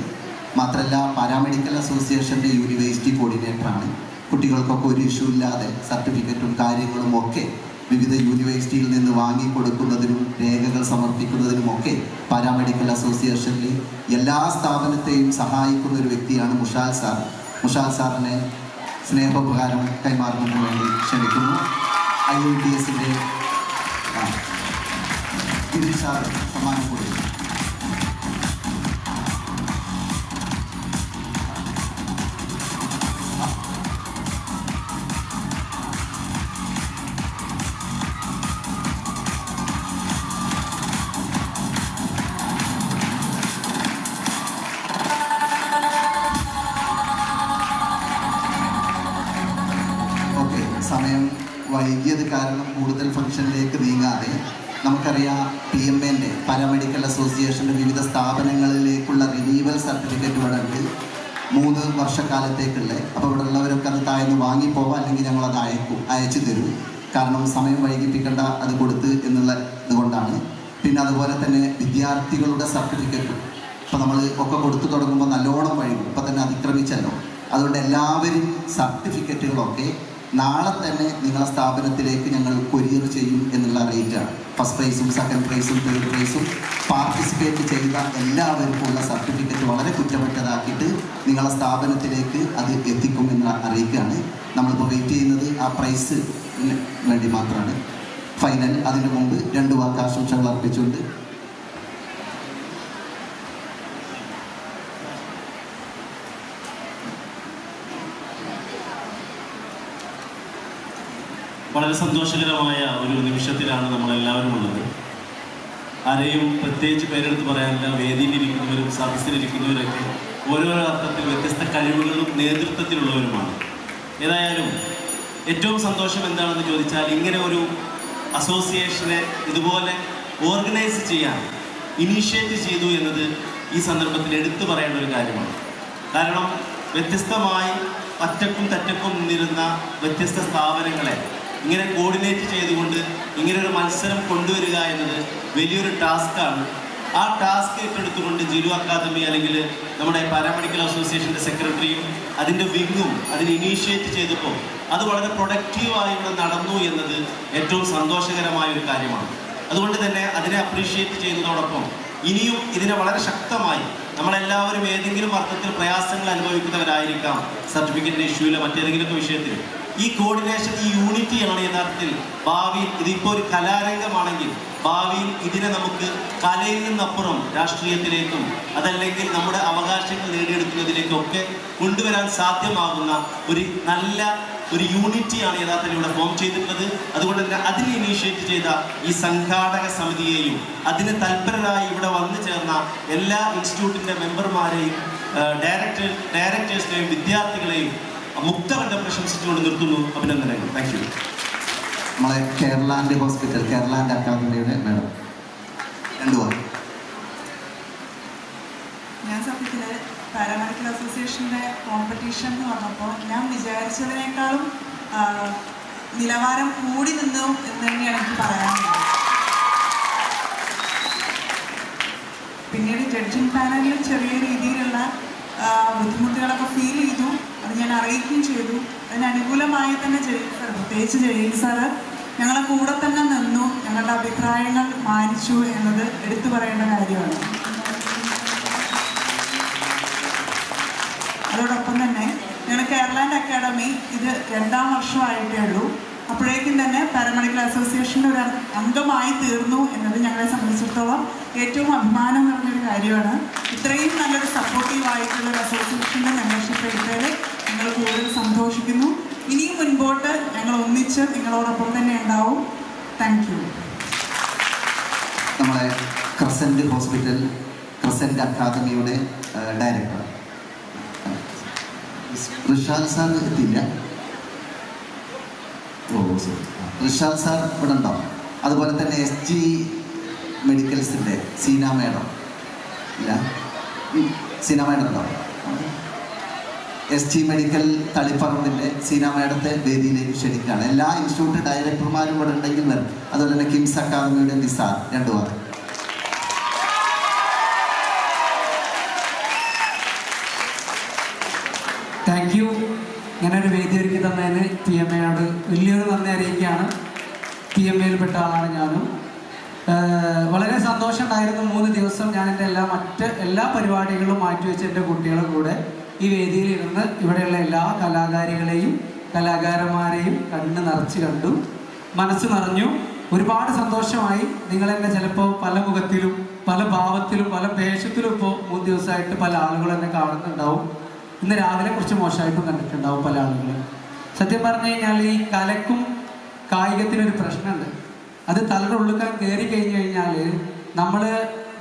മാത്രമല്ല പാരാമെഡിക്കൽ അസോസിയേഷൻ്റെ യൂണിവേഴ്സിറ്റി കോർഡിനേറ്ററാണ്. കുട്ടികൾക്കൊക്കെ ഒരു ഇഷ്യൂ ഇല്ലാതെ സർട്ടിഫിക്കറ്റും കാര്യങ്ങളും ഒക്കെ വിവിധ യൂണിവേഴ്സിറ്റിയിൽ നിന്ന് വാങ്ങിക്കൊടുക്കുന്നതിനും രേഖകൾ സമർപ്പിക്കുന്നതിനുമൊക്കെ പാരാമെഡിക്കൽ അസോസിയേഷനിൽ എല്ലാ സ്ഥാപനത്തെയും സഹായിക്കുന്ന ഒരു വ്യക്തിയാണ് മുഷാൽ സാർ. മുഷാൽ സാറിനെ സ്നേഹോപകാരം കൈമാറുന്നതിന് വേണ്ടി ക്ഷണിക്കുന്നു. IITS-ൻ്റെ ഇദ്രീസ് സാർ സമ്മാനം കൊടുക്കും. സമയം വൈകിയത് കാരണം കൂടുതൽ ഫംഗ്ഷനിലേക്ക് നീങ്ങാതെ നമുക്കറിയാം PMA-ൻ്റെ പാരാമെഡിക്കൽ അസോസിയേഷൻ്റെ വിവിധ സ്ഥാപനങ്ങളിലേക്കുള്ള റിനീവൽ സർട്ടിഫിക്കറ്റ് ഇവിടെ ഉണ്ട് 3 വർഷക്കാലത്തേക്കുള്ള. അപ്പോൾ ഇവിടെ ഉള്ളവരൊക്കെ അത് താഴ്ന്ന് വാങ്ങിപ്പോവാം, അല്ലെങ്കിൽ ഞങ്ങളത് അയച്ചു തരും. കാരണം സമയം വൈകിപ്പിക്കേണ്ട അത് കൊടുത്ത് എന്നുള്ള ഇതുകൊണ്ടാണ്. പിന്നെ അതുപോലെ തന്നെ വിദ്യാർത്ഥികളുടെ സർട്ടിഫിക്കറ്റും ഇപ്പോൾ നമ്മൾ ഒക്കെ കൊടുത്തു തുടങ്ങുമ്പോൾ നല്ലോണം വൈകും, ഇപ്പം തന്നെ അതിക്രമിച്ചല്ലോ. അതുകൊണ്ട് എല്ലാവരും സർട്ടിഫിക്കറ്റുകളൊക്കെ നാളെ തന്നെ നിങ്ങളെ സ്ഥാപനത്തിലേക്ക് ഞങ്ങൾ കൊറിയർ ചെയ്യും എന്നുള്ള റേറ്റാണ്. ഫസ്റ്റ് പ്രൈസും സെക്കൻഡ് പ്രൈസും തേർഡ് പ്രൈസും പാർട്ടിസിപ്പേറ്റ് ചെയ്ത എല്ലാവർക്കും ഉള്ള സർട്ടിഫിക്കറ്റ് വളരെ കുറ്റമറ്റതാക്കിയിട്ട് നിങ്ങളെ സ്ഥാപനത്തിലേക്ക് അത് എത്തിക്കും എന്ന് അറിയിക്കുകയാണ്. നമ്മളിപ്പോൾ വെയിറ്റ് ചെയ്യുന്നത് ആ പ്രൈസ് വേണ്ടി മാത്രമാണ്. ഫൈനൽ അതിന് മുമ്പ് 2 വാക്ക് ആശംസകൾ അർപ്പിച്ചുകൊണ്ട് വളരെ സന്തോഷകരമായ ഒരു നിമിഷത്തിലാണ് നമ്മളെല്ലാവരും ഉള്ളത്. ആരെയും പ്രത്യേകിച്ച് പേരെടുത്ത് പറയാനില്ല. വേദിയിലിരിക്കുന്നവരും സദസ്സിലിരിക്കുന്നവരൊക്കെ ഓരോരോ അർത്ഥത്തിൽ വ്യത്യസ്ത കഴിവുകളും നേതൃത്വത്തിലുള്ളവരുമാണ്. ഏതായാലും ഏറ്റവും സന്തോഷം എന്താണെന്ന് ചോദിച്ചാൽ, ഇങ്ങനെ ഒരു അസോസിയേഷനെ ഇതുപോലെ ഓർഗനൈസ് ചെയ്യാൻ ഇനീഷ്യേറ്റ് ചെയ്തു എന്നത് ഈ സന്ദർഭത്തിൽ എടുത്തു പറയേണ്ട ഒരു കാര്യമാണ്. കാരണം വ്യത്യസ്തമായി അറ്റക്കും തറ്റക്കും നിന്നിരുന്ന വ്യത്യസ്ത സ്ഥാപനങ്ങളെ ഇങ്ങനെ കോർഡിനേറ്റ് ചെയ്തുകൊണ്ട് ഇങ്ങനെ ഒരു മത്സരം കൊണ്ടുവരിക എന്നത് വലിയൊരു ടാസ്ക്കാണ്. ആ ടാസ്ക് ഏറ്റെടുത്തുകൊണ്ട് ജിലു അക്കാദമി അല്ലെങ്കിൽ നമ്മുടെ പാരാമെഡിക്കൽ അസോസിയേഷൻ്റെ സെക്രട്ടറിയും അതിൻ്റെ വിങ്ങും അതിന് ഇനീഷ്യേറ്റ് ചെയ്തപ്പോൾ അത് വളരെ പ്രൊഡക്റ്റീവായി ഇവിടെ നടന്നു എന്നത് ഏറ്റവും സന്തോഷകരമായ ഒരു കാര്യമാണ്. അതുകൊണ്ട് തന്നെ അതിനെ അപ്രീഷിയേറ്റ് ചെയ്യുന്നതോടൊപ്പം ഇനിയും ഇതിനെ വളരെ ശക്തമായി നമ്മളെല്ലാവരും ഏതെങ്കിലും അർത്ഥത്തിൽ പ്രയാസങ്ങൾ അനുഭവിക്കുന്നവരായിരിക്കാം, സർട്ടിഫിക്കറ്റിൻ്റെ ഇഷ്യൂവിലോ മറ്റേതെങ്കിലുമൊക്കെ വിഷയത്തിൽ. ഈ കോർഡിനേഷൻ, ഈ യൂണിറ്റിയാണ് യഥാർത്ഥത്തിൽ ഭാവിയിൽ, ഇതിപ്പോൾ ഒരു കലാരംഗമാണെങ്കിൽ ഭാവിയിൽ ഇതിനെ നമുക്ക് കലയിൽ നിന്നപ്പുറം രാഷ്ട്രീയത്തിലേക്കും അതല്ലെങ്കിൽ നമ്മുടെ അവകാശങ്ങൾ നേടിയെടുക്കുന്നതിലേക്കൊക്കെ കൊണ്ടുവരാൻ സാധ്യമാകുന്ന ഒരു നല്ല ഒരു യൂണിറ്റിയാണ് യഥാർത്ഥത്തിൽ ഇവിടെ ഫോം ചെയ്തിട്ടുള്ളത്. അതുകൊണ്ട് തന്നെ അതിനെ ഇനീഷ്യേറ്റ് ചെയ്ത ഈ സംഘാടക സമിതിയെയും അതിന് തൽപരരായി ഇവിടെ വന്നു ചേർന്ന എല്ലാ ഇൻസ്റ്റിറ്റ്യൂട്ടിൻ്റെ മെമ്പർമാരെയും ഡയറക്ടേഴ്സിനെയും വിദ്യാർത്ഥികളെയും മുക്തകണ്ഠം പ്രശംസിച്ചുകൊണ്ട് നിർത്തുന്നു. അഭിനന്ദനങ്ങൾ. Thank you. നമ്മളെ കേരളാൻ്റെ ഹോസ്പിറ്റൽ, കേരളാൻ്റെ അക്കാദമിയുടെ മേഡം 2 വാക്ക്. ഞാൻ സത്യത്തിൽ പാരാമെഡിക്കൽ അസോസിയേഷൻ്റെ കോമ്പറ്റീഷൻ എന്ന് പറഞ്ഞപ്പോൾ ഞാൻ വിചാരിച്ചതിനേക്കാളും നിലവാരം കൂടി നിന്നു എന്ന് തന്നെയാണ് എനിക്ക് പറയാനുള്ളത്. പിന്നീട് ജഡ്ജിങ് പാനലിൽ ചെറിയ രീതിയിലുള്ള ബുദ്ധിമുട്ടുകളൊക്കെ ഫീൽ ചെയ്തു. അത് ഞാൻ അറിയിക്കുകയും ചെയ്തു. അതിന് അനുകൂലമായി തന്നെ ജലീൽ സാർ, പ്രത്യേകിച്ച് ജലീൽ സാറ് ഞങ്ങളെ കൂടെ തന്നെ നിന്നു, ഞങ്ങളുടെ അഭിപ്രായങ്ങൾ മാനിച്ചു എന്നത് എടുത്തു പറയേണ്ട കാര്യമാണ്. അതോടൊപ്പം തന്നെ ഞങ്ങൾ കേരളാൻ്റെ അക്കാദമി ഇത് 2ാം വർഷമായിട്ടേ ഉള്ളൂ. അപ്പോഴേക്കും തന്നെ പാരാമെഡിക്കൽ അസോസിയേഷൻ്റെ ഒരു അംഗമായി തീർന്നു എന്നത് ഞങ്ങളെ സംബന്ധിച്ചിടത്തോളം ഏറ്റവും അഭിമാനം നിറഞ്ഞൊരു കാര്യമാണ്. ഇത്രയും നല്ലൊരു സപ്പോർട്ടീവായിട്ടുള്ള ഒരു അസോസിയേഷൻ്റെ മെമ്പർഷിപ്പ് എടുത്തതിൽ ഞങ്ങൾ കൂടുതൽ സന്തോഷിക്കുന്നു. ഇനിയും മുൻപോട്ട് ഞങ്ങൾ ഒന്നിച്ച് നിങ്ങളോടൊപ്പം തന്നെ ഉണ്ടാവും. Thank you. നമ്മളെ ക്രസൻറ്റ് ഹോസ്പിറ്റൽ, ക്രസൻറ്റ് അക്കാദമിയുടെ ഡയറക്ടർ ഋഷാൽ സാർ എത്തിയില്ല. ഋഷാൽ സാർ ഇവിടെ ഉണ്ടോ? അതുപോലെ തന്നെ SG മെഡിക്കൽസിൻ്റെ സീന മേഡം ഇല്ല, സീന മേഡം ഉണ്ടോ? SG മെഡിക്കൽ തളിപ്പറമ്പിൻ്റെ സീന മേഡത്തെ വേദിയിലേക്ക് ക്ഷണിക്കുകയാണ്. എല്ലാ ഇൻസ്റ്റിറ്റ്യൂട്ട് ഡയറക്ടർമാരും ഇവിടെ ഉണ്ടെങ്കിൽ വരും. അതുപോലെ തന്നെ കിംസ് അക്കാദമിയുടെ നിസാർ 2 വാക്ക്. Thank you. ഇങ്ങനെ ഒരു വേദി ഒരുക്കി തന്നതിന് TMAയോട് വലിയൊരു നന്ദി അറിയിക്കുകയാണ്. TMAയിൽപ്പെട്ട ആളാണ് ഞാനും. വളരെ സന്തോഷം ഉണ്ടായിരുന്നു. 3 ദിവസം ഞാൻ എൻ്റെ മറ്റ് എല്ലാ പരിപാടികളും മാറ്റിവെച്ച് എൻ്റെ കുട്ടികളുടെ കൂടെ ഈ വേദിയിൽ ഇരുന്ന് ഇവിടെയുള്ള എല്ലാ കലാകാരികളെയും കലാകാരന്മാരെയും കണ്ണ് നിറച്ച് കണ്ടു, മനസ്സ് നിറഞ്ഞു. ഒരുപാട് സന്തോഷമായി. നിങ്ങളെന്നെ ചിലപ്പോൾ പല മുഖത്തിലും പല ഭാവത്തിലും പല വേഷത്തിലും ഇപ്പോൾ 3 ദിവസമായിട്ട് പല ആളുകളും എന്നെ കാണുന്നുണ്ടാവും. ഇന്ന് രാവിലെ കുറച്ച് മോശമായിട്ടും കണ്ടിട്ടുണ്ടാവും പല ആളുകളും. സത്യം പറഞ്ഞു കഴിഞ്ഞാൽ ഈ കലക്കും കായികത്തിനൊരു പ്രശ്നമുണ്ട്. അത് തലയുടെ ഉള്ളിൽ കയറി കഴിഞ്ഞ് കഴിഞ്ഞാൽ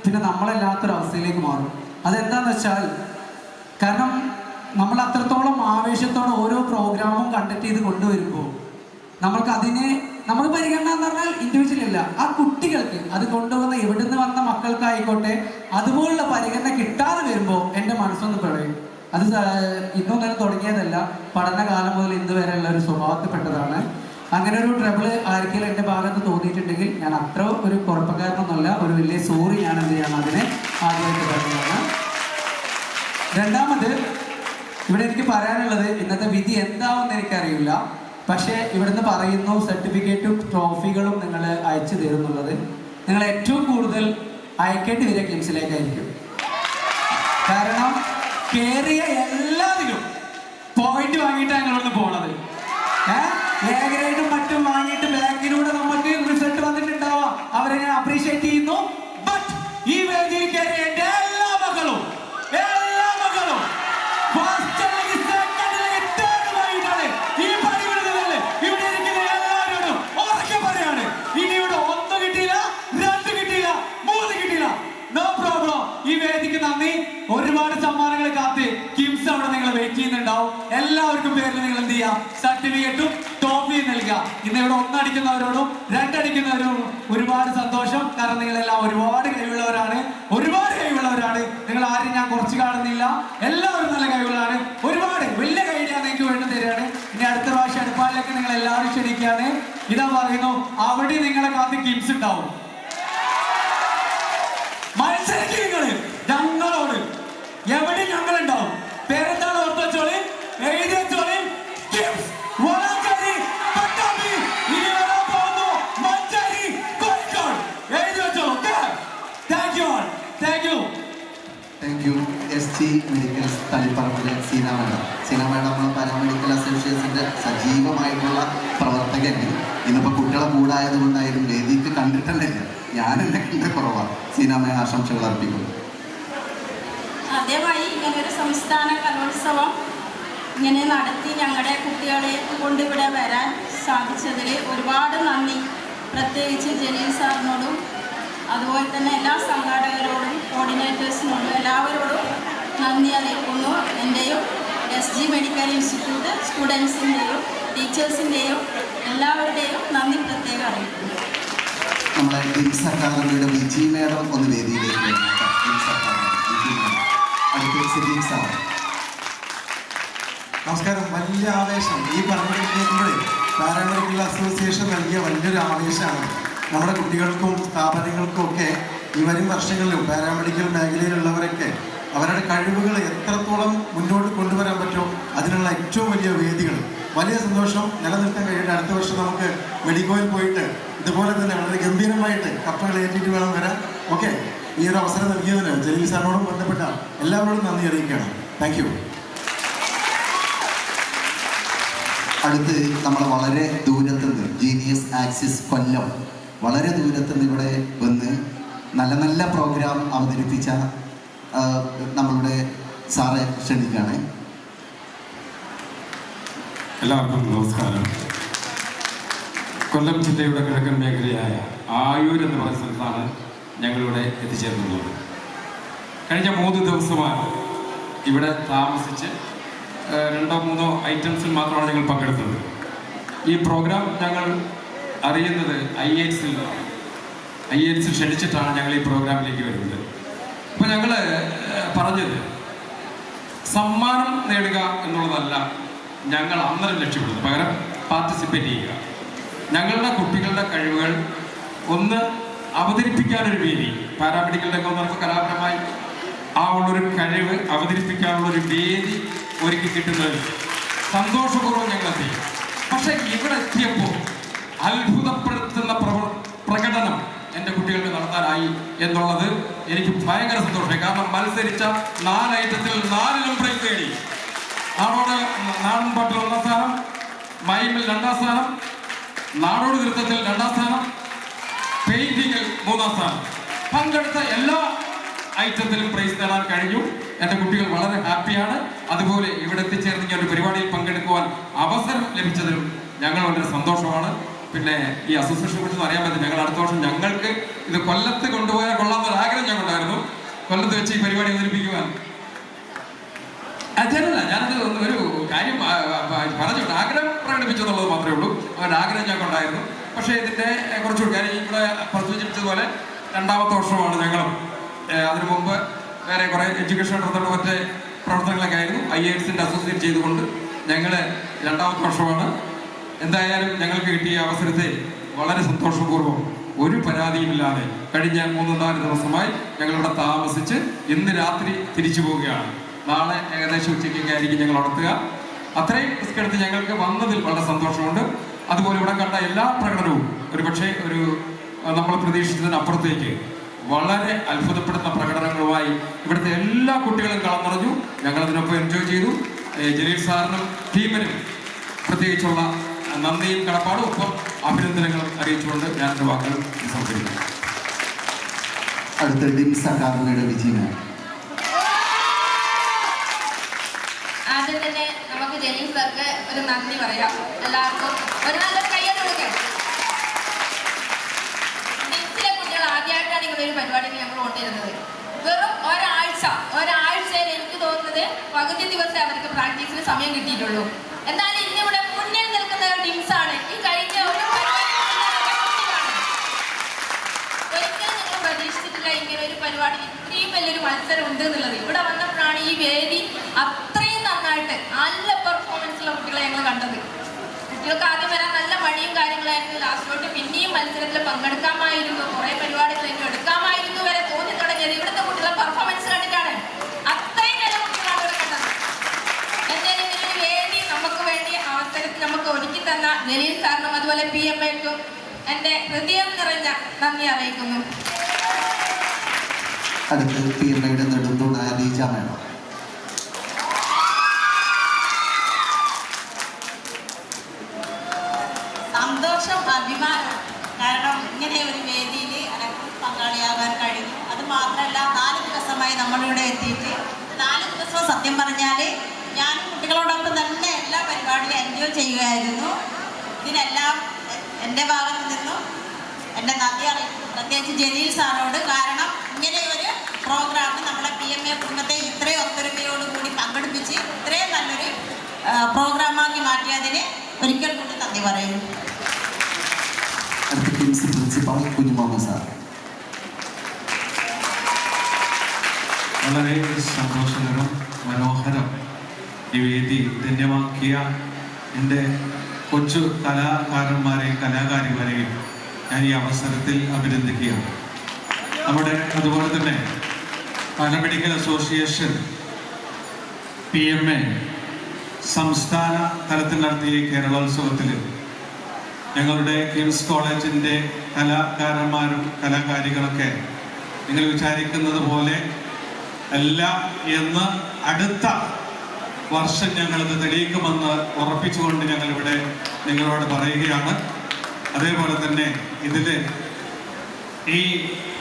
പിന്നെ നമ്മളല്ലാത്തൊരവസ്ഥയിലേക്ക് മാറും. അതെന്താണെന്ന് വെച്ചാൽ, കാരണം നമ്മൾ അത്രത്തോളം ആവേശത്തോടെ ഓരോ പ്രോഗ്രാമും കണ്ടക്ട് ചെയ്ത് കൊണ്ടുവരുമ്പോൾ നമുക്ക് പരിഗണന എന്ന് പറഞ്ഞാൽ ഇൻഡിവിജ്വൽ അല്ല, ആ കുട്ടികൾക്ക് അത് കൊണ്ടുവന്ന എവിടുന്ന് വന്ന മക്കൾക്കായിക്കോട്ടെ അതുപോലുള്ള പരിഗണന കിട്ടാതെ വരുമ്പോൾ എൻ്റെ മനസ്സൊന്ന് പിഴയും. അത് ഇന്നും തന്നെ തുടങ്ങിയതല്ല, പഠനകാലം മുതൽ ഇന്ന് വരെയുള്ള ഒരു സ്വഭാവത്തിൽപ്പെട്ടതാണ്. അങ്ങനെ ഒരു ട്രബിൾ ആർക്കെങ്കിലും എൻ്റെ ഭാഗത്ത് തോന്നിയിട്ടുണ്ടെങ്കിൽ ഞാൻ അത്ര ഒരു കുഴപ്പക്കാരനൊന്നുമല്ല. ഒരു വലിയ സോറി ഞാൻ എന്ത് ചെയ്യണം അതിനെ ആദ്യമായിട്ട് പറയുന്നതാണ്. രണ്ടാമത് ഇവിടെ എനിക്ക് പറയാനുള്ളത്, ഇന്നത്തെ വിധി എന്താവുമെന്ന് എനിക്കറിയില്ല. പക്ഷേ ഇവിടുന്ന് പറയുന്നു സർട്ടിഫിക്കറ്റും ട്രോഫികളും നിങ്ങൾ അയച്ചു തരുന്നുള്ളത്. നിങ്ങൾ ഏറ്റവും കൂടുതൽ അയക്കേണ്ടി വരിക കിംസിലേക്കായിരിക്കും. കാരണം കയറിയ എല്ലാത്തിലും പോയിന്റ് വാങ്ങിയിട്ടാണ് ഞങ്ങളൊന്ന് പോണത്. എ ഗ്രേഡും മറ്റും വാങ്ങിയിട്ട് ബാങ്കിലൂടെ നമുക്ക് റിസൾട്ട് വന്നിട്ടുണ്ടാവാം. അവരെ ഞാൻ അപ്രീഷിയേറ്റ് ചെയ്യുന്നു. ബട്ട് ഈ വേദിയിൽ കയറിയ എൻ്റെ എല്ലാ മക്കളും ഈ പണിവിടുന്നതല്ലേ ഇവിടെ ഇരിക്കുന്ന എല്ലാവരോടും ഉറക്കെ പറയാണ്, ഇനിയുടെ 1 കിട്ടിയില്ല, 2 കിട്ടിയില്ല, 3 കിട്ടിയില്ല, നോ പ്രോബ്ലം. ഈ വേദിക്ക് നന്ദി. ഒരുപാട് സമ്മാനങ്ങൾ കാത്ത് കിംസ് അവിടെ നിങ്ങൾ വെയിറ്റ് ചെയ്യുന്നുണ്ടാവും. എല്ലാവർക്കും പേരിൽ നിങ്ങൾ എന്ത് ചെയ്യാം, സർട്ടിഫിക്കറ്റും ട്രോഫിയും നൽകുക. ഇന്ന് ഇവിടെ 1 അടിക്കുന്നവരോടും 2 അടിക്കുന്നവരോടും ഒരുപാട് സന്തോഷം. കാരണം നിങ്ങളെല്ലാം ഒരുപാട് കഴിവുള്ളവരാണ്. നിങ്ങൾ ആരും ഞാൻ കുറച്ച് കാണുന്നില്ല. എല്ലാവരും നല്ല കഴിവുകളാണ്. ഒരുപാട് വലിയ കൈഡിയാണ് നിങ്ങൾക്ക് വേണ്ടി തരികയാണ്. ഇനി അടുത്ത പ്രാവശ്യം അടുപ്പാളിലേക്ക് നിങ്ങൾ എല്ലാവരും ക്ഷണിക്കുകയാണ്. ഇതാ പറയുന്നു, അവിടെ നിങ്ങളെ കാത്ത് കിംസ് ഉണ്ടാവും. മത്സരിക്കും നിങ്ങള് ഞങ്ങളോട്. എവിടെ ഞങ്ങളുണ്ടാവും. പേരെന്താണ് ഓർത്ത് വെച്ചോളി, എഴുതി വെച്ചോളി. കിംസ് വളാഞ്ചേരി, പട്ടാമ്പി, ഇനി വരാൻ പോകുന്നു മഞ്ചേരി, കോഴിക്കോട്. എഴുതി വെച്ചോളൂ. Thank you all. Thank you. SG medicals തളിപ്പറമ്പിലെ സീന മേഡം നമ്മൾ പാരാമെഡിക്കൽ അസോസിയേഷൻ്റെ സജീവമായിട്ടുള്ള പ്രവർത്തകന്. ഇന്നിപ്പോൾ കുട്ടികളെ കൂടായതുകൊണ്ടായാലും വേദിക്ക് കണ്ടിട്ടുണ്ടെങ്കിൽ ഞാൻ എന്നെ കണ്ട കുറവാണ്. സീനാമയ ആശംസകൾ അർപ്പിക്കുന്നു. ആദ്യമായി ഇങ്ങനൊരു സംസ്ഥാന കലോത്സവം ഇങ്ങനെ നടത്തി ഞങ്ങളുടെ കുട്ടികളെ കൊണ്ട് ഇവിടെ വരാൻ സാധിച്ചതിൽ ഒരുപാട് നന്ദി. പ്രത്യേകിച്ച് ജലീൽ സാറിനോടും അതുപോലെ തന്നെ എല്ലാ സംഘാടകരോടും കോർഡിനേറ്റേഴ്സിനോടും എല്ലാവരോടും നന്ദി അറിയിക്കുന്നു. എൻ്റെയും SG മെഡിക്കൽ ഇൻസ്റ്റിറ്റ്യൂട്ട് സ്റ്റുഡൻസിൻ്റെയും ടീച്ചേഴ്സിൻ്റെയും എല്ലാവരുടെയും നന്ദി പ്രത്യേകം അറിയിക്കുന്നു. നമ്മളെ കിംസ് അക്കാദമിയുടെ വിജി മേഡം ഒന്ന് വേദിയിലേക്ക് നമസ്കാരം. വലിയ ആവേശം ഈ പറഞ്ഞിരിക്കുമ്പോഴേ പാരാമെഡിക്കൽ അസോസിയേഷൻ നൽകിയ വലിയൊരു ആവേശമാണ് നമ്മുടെ കുട്ടികൾക്കും സ്ഥാപനങ്ങൾക്കും ഒക്കെ. ഈ വരും വർഷങ്ങളിലും പാരാമെഡിക്കൽ മേഖലയിലുള്ളവരൊക്കെ അവരുടെ കഴിവുകൾ എത്രത്തോളം മുന്നോട്ട് കൊണ്ടുവരാൻ പറ്റുമോ അതിനുള്ള ഏറ്റവും വലിയ വേദികൾ. വലിയ സന്തോഷം. നിലനിർത്താൻ കഴിയട്ടെ. അടുത്ത വർഷം നമുക്ക് മെഡിക്കോയിൽ പോയിട്ട് ഇതുപോലെ തന്നെ വളരെ ഗംഭീരമായിട്ട് കപ്പുകൾ ഏറ്റിട്ട് വേണം വരാൻ. ഓക്കെ, ഈ ഒരു അവസരം നൽകിയതിന് ജലീൽ സാറിനോടും ബന്ധപ്പെട്ട എല്ലാവരോടും നന്ദി അറിയിക്കുകയാണ്. Thank you. അടുത്ത് നമ്മൾ വളരെ ദൂരത്തുനിന്ന് ജീനിയസ് ആക്സിസ് കൊല്ലം വളരെ ദൂരത്തുനിന്ന് ഇവിടെ വന്ന് നല്ല പ്രോഗ്രാം അവതരിപ്പിച്ച നമ്മളുടെ സാറെ ക്ഷണിക്കുകയാണ്. എല്ലാവർക്കും നമസ്കാരം. കൊല്ലം ജില്ലയുടെ കിഴക്കൻ മേഖലയായ ആയൂർ എന്ന് പറയുന്ന സ്ഥലത്താണ് ഞങ്ങളിവിടെ എത്തിച്ചേർന്നത്. കഴിഞ്ഞ 3 ദിവസമായി ഇവിടെ താമസിച്ച് 2-3 ഐറ്റംസിൽ മാത്രമാണ് ഞങ്ങൾ പങ്കെടുത്തത്. ഈ പ്രോഗ്രാം ഞങ്ങൾ അറിയുന്നത് IELTS ക്ഷണിച്ചിട്ടാണ് ഞങ്ങൾ ഈ പ്രോഗ്രാമിലേക്ക് വരുന്നത്. അപ്പോൾ ഞങ്ങൾ പറഞ്ഞത് സമ്മാനം നേടുക എന്നുള്ളതല്ല ഞങ്ങൾ അന്നേരം ലക്ഷ്യപ്പെടുന്നത്, പകരം പാർട്ടിസിപ്പേറ്റ് ചെയ്യുക. ഞങ്ങളുടെ കുട്ടികളുടെ കഴിവുകൾ ഒന്ന് അവതരിപ്പിക്കാനൊരു വേദി, പാരാമെഡിക്കൽ രംഗം കലാപരമായി ആ ഉള്ളൊരു കഴിവ് അവതരിപ്പിക്കാനുള്ളൊരു വേദി ഒരുക്കി കിട്ടുന്നതിൽ സന്തോഷപൂർവ്വം ഞങ്ങളെത്തി. പക്ഷെ ഇവിടെ എത്തിയപ്പോൾ അത്ഭുതപ്പെടുത്തുന്ന പ്രകടനം എൻ്റെ കുട്ടികൾക്ക് നടത്താനായി എന്നുള്ളത് എനിക്ക് ഭയങ്കര സന്തോഷമായി. കാരണം മത്സരിച്ച 4 ഐറ്റത്തിൽ 4ലും പ്രൈസ് നേടി. നാടൻ പാട്ടിൽ 1ാം സ്ഥാനം, മൈമിൽ 2ാം സ്ഥാനം, നാടോടി നൃത്തത്തിൽ 2ാം സ്ഥാനം, പെയിന്റിങ്ങിൽ 3ാം സ്ഥാനം. പങ്കെടുത്ത എല്ലാ ഐറ്റത്തിലും പ്രൈസ് നേടാൻ കഴിഞ്ഞു. എൻ്റെ കുട്ടികൾ വളരെ ഹാപ്പിയാണ്. അതുപോലെ ഇവിടെ എത്തിച്ചേർന്ന് ഒരു പരിപാടിയിൽ പങ്കെടുക്കുവാൻ അവസരം ലഭിച്ചതിലും ഞങ്ങൾ വളരെ സന്തോഷമാണ്. പിന്നെ ഈ അസോസിയേഷനെ കുറിച്ച് അറിയാൻ പറ്റും. ഞങ്ങൾ അടുത്ത വർഷം ഞങ്ങൾക്ക് ഇത് കൊല്ലത്ത് കൊണ്ടുപോയാൽ കൊള്ളാമെന്നൊരു ആഗ്രഹം ഞങ്ങൾക്കുണ്ടായിരുന്നു. കൊല്ലത്ത് വെച്ച് ഈ പരിപാടി അവതരിപ്പിക്കുവാൻ അതല്ല, ഞാനത് ഒരു കാര്യം പറഞ്ഞു, ആഗ്രഹം പ്രകടിപ്പിച്ചെന്നുള്ളത് മാത്രമേ ഉള്ളൂ. അവരുടെ ആഗ്രഹം ഞങ്ങൾക്കുണ്ടായിരുന്നു. പക്ഷേ ഇതിൻ്റെ കുറച്ചുകൂടി കാര്യം ഇവിടെ പ്രസൂചിപ്പിച്ചതുപോലെ 2ാമത്തെ വർഷമാണ് ഞങ്ങളും. അതിനു മുമ്പ് വേറെ കുറേ എഡ്യൂക്കേഷൻ നടത്തുന്ന മറ്റേ പ്രവർത്തനങ്ങളൊക്കെ ആയിരുന്നു. IELTS അസോസിയേറ്റ് ചെയ്തുകൊണ്ട് ഞങ്ങൾ 2ാമത്തെ വർഷമാണ്. എന്തായാലും ഞങ്ങൾക്ക് കിട്ടിയ അവസരത്തെ വളരെ സന്തോഷപൂർവ്വം ഒരു പരാതിയുമില്ലാതെ കഴിഞ്ഞ 3-4 ദിവസമായി ഞങ്ങളിവിടെ താമസിച്ച് ഇന്ന് രാത്രി തിരിച്ചു പോവുകയാണ്. നാളെ ഏകദേശം ഉച്ചയ്ക്കൊക്കെ ആയിരിക്കും ഞങ്ങൾ നടത്തുക. അത്രയും റിസ്ക് എടുത്ത് ഞങ്ങൾക്ക് വന്നതിൽ വളരെ സന്തോഷമുണ്ട്. അതുപോലെ ഇവിടെ കണ്ട എല്ലാ പ്രകടനവും ഒരുപക്ഷെ നമ്മൾ പ്രതീക്ഷിച്ചതിനപ്പുറത്തേക്ക് വളരെ അത്ഭുതപ്പെടുന്ന പ്രകടനങ്ങളുമായി ഇവിടുത്തെ എല്ലാ കുട്ടികളും കളന്നിറഞ്ഞു. ഞങ്ങളതിനൊപ്പം എൻജോയ് ചെയ്തു. ജലീൽ സാറിനും ടീമിനും പ്രത്യേകിച്ചുള്ള നന്ദിയും കടപ്പാടും ഒപ്പം അഭിനന്ദനങ്ങളും അറിയിച്ചുകൊണ്ട് ഞാൻ എൻ്റെ വാക്കുകൾ സംസാരിക്കുന്നു. അടുത്ത ഡിംസ് അക്കാദമിയുടെ വിജയമാണ്. ആദ്യം തന്നെ നമുക്ക് ജലീൽ സാർക്ക് ഒരു നന്ദി പറയാം. എല്ലാവർക്കും ഒരു നല്ലൊരു കയ്യൊന്ന് കൊടുക്കാം. ഡിംസിലെ കുട്ടികൾ ആദ്യമായിട്ടാണ് ഇങ്ങനെ ഒരു പരിപാടിക്ക് ഞങ്ങൾ കൊണ്ടുവരുന്നത്. വെറും ഒരാഴ്ചയിൽ എനിക്ക് തോന്നുന്നത് പകുതി ദിവസം അവർക്ക് പ്രാക്ടീസിന് സമയം കിട്ടിയിട്ടുള്ളൂ. എന്നാലും ഇന്നിവിടെ മുന്നിൽ നിൽക്കുന്ന ഡിംസാണ്. ഈ കഴിഞ്ഞ ഒരു ഒരിക്കലും ഞങ്ങൾ പ്രതീക്ഷിച്ചിട്ടില്ല ഇങ്ങനെ ഒരു പരിപാടി, ഇത്രയും വലിയൊരു മത്സരം ഉണ്ട് എന്നുള്ളത്. ഇവിടെ വന്നപ്പോഴാണ് ഈ വേദി അത്രയും നന്നായിട്ട് നല്ല പെർഫോമൻസുള്ള കുട്ടികളെ ഞങ്ങൾ കണ്ടത്. കുട്ടികൾക്ക് ആദ്യം വരാൻ നല്ല മടിയും കാര്യങ്ങളായിരുന്നു. ലാസ്റ്റിലോട്ട് പിന്നെയും മത്സരത്തിൽ പങ്കെടുക്കാമായിരുന്നു, കുറെ പരിപാടികൾ എനിക്ക് എടുക്കാമായിരുന്നു വരെ തോന്നി തുടങ്ങിയത് ഇവിടുത്തെ കുട്ടികളെ പെർഫോമൻസ് കണ്ടിട്ടാണ്. അത്രയും നല്ല കുട്ടികളാണ് ഇവിടെ കണ്ടത്. എന്തായാലും ഇങ്ങനെ ഒരു വേദി നമുക്ക് വേണ്ടി അവസരത്തിൽ നമുക്ക് ഒരുക്കി തന്ന ജലീൽ സാറിനും അതുപോലെ PMAക്കും എൻ്റെ ഹൃദയം നിറഞ്ഞ നന്ദി അറിയിക്കുന്നു. അടുത്ത് PMAയുടെ നെടുന്തൂണായ ലീജ മേഡം. സന്തോഷം, അഭിമാനം. കാരണം ഇങ്ങനെ ഒരു വേദിയിൽ എനിക്ക് പങ്കാളിയാകാൻ കഴിഞ്ഞു. അത് മാത്രമല്ല 4 ദിവസമായി നമ്മളിവിടെ എത്തിയിട്ട് 4 ദിവസവും സത്യം പറഞ്ഞാൽ ഞാൻ കുട്ടികളോടൊപ്പം തന്നെ എല്ലാ പരിപാടിയും എൻജോയ് ചെയ്യുകയായിരുന്നു. ഇതിനെല്ലാം എൻ്റെ ഭാഗത്ത് നിന്നും എൻ്റെ നന്ദി അറിയിക്കുന്നു, പ്രത്യേകിച്ച് ജലീൽ സാറിനോട്. കാരണം ഇങ്ങനെ ഒരു പ്രോഗ്രാം നമ്മളെ PMA കുടുംബത്തെ ഇത്രയും ഒത്തൊരുമയോടുകൂടി പങ്കെടുപ്പിച്ച് ഇത്രയും നല്ലൊരു പ്രോഗ്രാമാക്കി മാറ്റിയതിന് ഒരിക്കൽ കൂടി നന്ദി പറയുന്നു. അടുത്ത പ്രിൻസിപ്പൽ കുഞ്ഞുമാമ സാർ. വളരെ സന്തോഷകരം, മനോഹരം. ഈ വേദി ധന്യമാക്കിയ എൻ്റെ കൊച്ചു കലാകാരന്മാരെയും കലാകാരിമാരെയും ഞാൻ ഈ അവസരത്തിൽ അഭിനന്ദിക്കുകയാണ്. അതുപോലെ തന്നെ പാരാമെഡിക്കൽ അസോസിയേഷൻ PMA സംസ്ഥാന തലത്തിൽ നടത്തിയ കേരളോത്സവത്തിൽ ഞങ്ങളുടെ കിംസ് കോളേജിൻ്റെ കലാകാരന്മാരും കലാകാരികളൊക്കെ നിങ്ങൾ വിചാരിക്കുന്നത് പോലെ അല്ല എന്ന് അടുത്ത വർഷം ഞങ്ങളത് തെളിയിക്കുമെന്ന് ഉറപ്പിച്ചുകൊണ്ട് ഞങ്ങളിവിടെ നിങ്ങളോട് പറയുകയാണ്. അതേപോലെ തന്നെ ഇതിൽ ഈ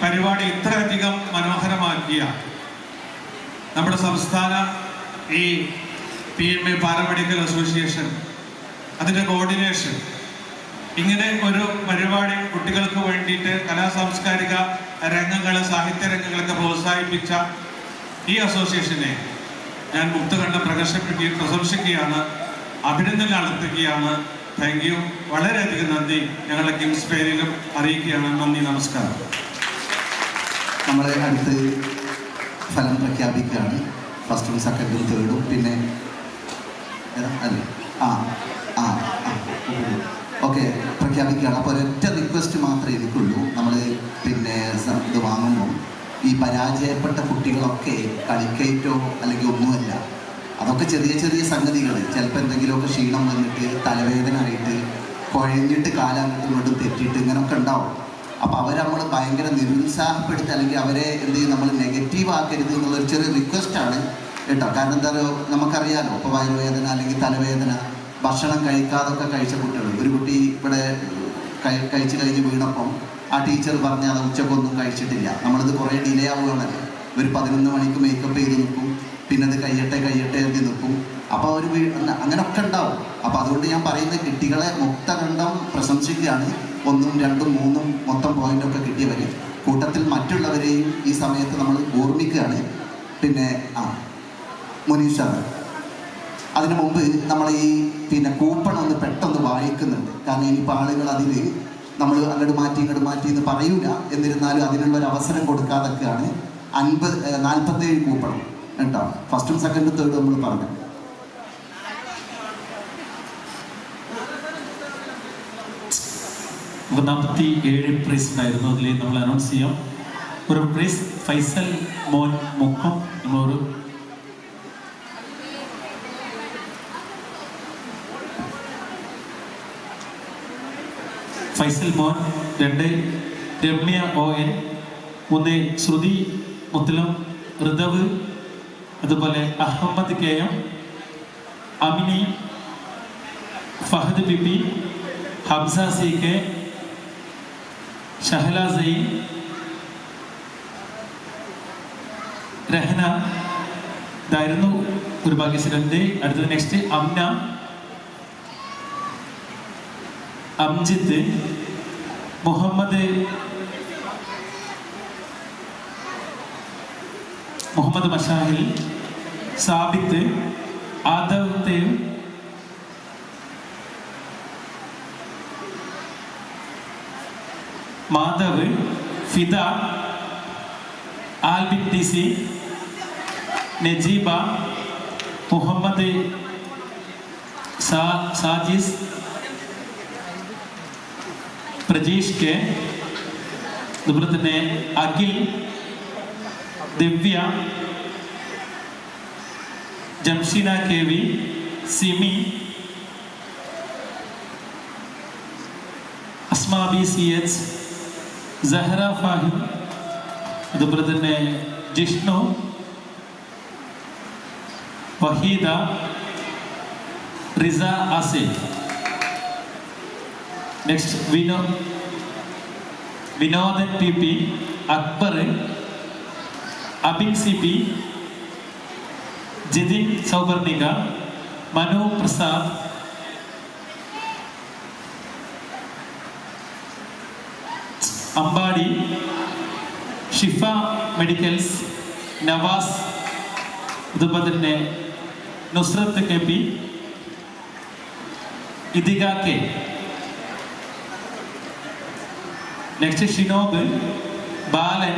പരിപാടി ഇത്രയധികം മനോഹരമാക്കിയ നമ്മുടെ സംസ്ഥാന ഈ PMA പാരാമെഡിക്കൽ അസോസിയേഷൻ, അതിൻ്റെ കോർഡിനേഷൻ, ഇങ്ങനെ ഒരു പരിപാടി കുട്ടികൾക്ക് വേണ്ടിയിട്ട് കലാസാംസ്കാരിക രംഗങ്ങൾ, സാഹിത്യ രംഗങ്ങളൊക്കെ പ്രോത്സാഹിപ്പിച്ച ഈ അസോസിയേഷനെ ഞാൻ മുക്തകണ്ഠം പ്രശംസിക്കുകയാണ്, അഭിനന്ദനങ്ങൾ അർപ്പിക്കുകയാണ്. താങ്ക് യു, വളരെയധികം നന്ദി ഞങ്ങളുടെ കിംസ് പേരിലും അറിയിക്കുകയാണ്. നന്ദി, നമസ്കാരം. നമ്മൾ അടുത്ത് ഫലം പ്രഖ്യാപിക്കുകയാണ്. ഫസ്റ്റും സെക്കൻഡും തേർഡും പിന്നെ അല്ലേ ഓക്കെ പ്രഖ്യാപിക്കുകയാണ്. അപ്പോൾ ഒരൊറ്റ റിക്വസ്റ്റ് മാത്രമേ എനിക്കുള്ളൂ. നമ്മൾ പിന്നെ ഇത് വാങ്ങുമ്പോൾ ഈ പരാജയപ്പെട്ട കുട്ടികളൊക്കെ കളിക്കയറ്റോ അല്ലെങ്കിൽ ഒന്നുമല്ല, അതൊക്കെ ചെറിയ ചെറിയ സംഗതികൾ. ചിലപ്പോൾ എന്തെങ്കിലുമൊക്കെ ക്ഷീണം വന്നിട്ട് തലവേദന ആയിട്ട് കുഴഞ്ഞിട്ട് കാലങ്ങോട്ടും ഇങ്ങോട്ടും തെറ്റിയിട്ട് ഇങ്ങനെയൊക്കെ ഉണ്ടാവും. അപ്പോൾ അവരെ നമ്മൾ ഭയങ്കര നിരുത്സാഹപ്പെടുത്തി അല്ലെങ്കിൽ അവരെ എന്ത് ചെയ്യും, നമ്മൾ നെഗറ്റീവ് ആക്കരുത് എന്നുള്ളൊരു ചെറിയ റിക്വസ്റ്റാണ് കേട്ടോ. കാരണം എന്താ പറയുക, നമുക്കറിയാലോ ഇപ്പോൾ വയറുവേദന അല്ലെങ്കിൽ തലവേദന ഭക്ഷണം കഴിക്കാതൊക്കെ കഴിച്ച കുട്ടികൾ. ഒരു കുട്ടി ഇവിടെ കഴിച്ച് കഴിഞ്ഞ് വീണപ്പം ആ ടീച്ചർ പറഞ്ഞ് അത് ഉച്ചക്കൊന്നും കഴിച്ചിട്ടില്ല. നമ്മളിത് കുറേ ഡിലേ ആവുകയാണല്ലോ. ഒരു 11 മണിക്ക് മേക്കപ്പ് ചെയ്ത് നിൽക്കും, പിന്നെ അത് കഴിയട്ടെ എഴുതി നിൽക്കും. അപ്പോൾ അവർ അങ്ങനെയൊക്കെ ഉണ്ടാവും. അപ്പോൾ അതുകൊണ്ട് ഞാൻ പറയുന്നത് കുട്ടികളെ മുക്തകണ്ഠം പ്രശംസിക്കുകയാണ്. 1, 2, 3 മൊത്തം പോയിൻ്റൊക്കെ കിട്ടിയവർ കൂട്ടത്തിൽ മറ്റുള്ളവരെയും ഈ സമയത്ത് നമ്മൾ ഓർമ്മിക്കുകയാണ്. പിന്നെ മുനീഷ് സാർ, അതിനു മുമ്പ് നമ്മൾ ഈ പിന്നെ കൂപ്പൺ ഒന്ന് പെട്ടെന്ന് വായിക്കുന്നുണ്ട്. കാരണം ഇനിയിപ്പോൾ ആളുകൾ അതിൽ നമ്മൾ അങ്ങോട്ട് മാറ്റി എന്ന് പറയൂല. എന്നിരുന്നാലും അതിനുള്ളൊരു അവസരം കൊടുക്കാതൊക്കെയാണ് 47 കൂപ്പൺ കേട്ടോ. ഫസ്റ്റും സെക്കൻഡും തേർഡും നമ്മൾ പറഞ്ഞു. 47 പ്രൈസ് ഉണ്ടായിരുന്നു. അതിൽ നമ്മൾ അനൗൺസ് ചെയ്യാം. ഒരു പ്രൈസ് ഫൈസൽ മോൻ മുക്കം, നമ്മളൊരു ഫൈസൽ മോൻ, 2 രമ്യ ON, 3 ശ്രുതി മുത്തലം, ഋതവ്, അതുപോലെ അഹമ്മദ് KM, അമിനി, ഫഹദ് ബിബി, ഹംസ CK, ഷഹല സൈൻ, രഹന. ഇതായിരുന്നു ഒരു ഭാഗ്യശ്രീന്റെ. അടുത്തത് next Amna, Amjith, Muhammad Mashahil, Sabith, Aadhav Thev, Madhav, Fida, Albin TC, Najeeba, Muhammad Sajis, Prajeesh K, അതുപോലെ തന്നെ അഖിൽ, ദിവ്യ, ജംഷീന KV, സിമി, അസ്മാബി CH, സഹറ ഫാഹിം, അതുപോലെ തന്നെ Jishnu, Waheeda, Riza Asif. Next Vinodan PP, Akbar, Abin CP, Jithin Souvarnika, Manu Prasad, Ambadi, Shifa medicals, Navas, അതുപോലെ തന്നെ Nusrath KP, Ithika K. Next Shinob, Balan,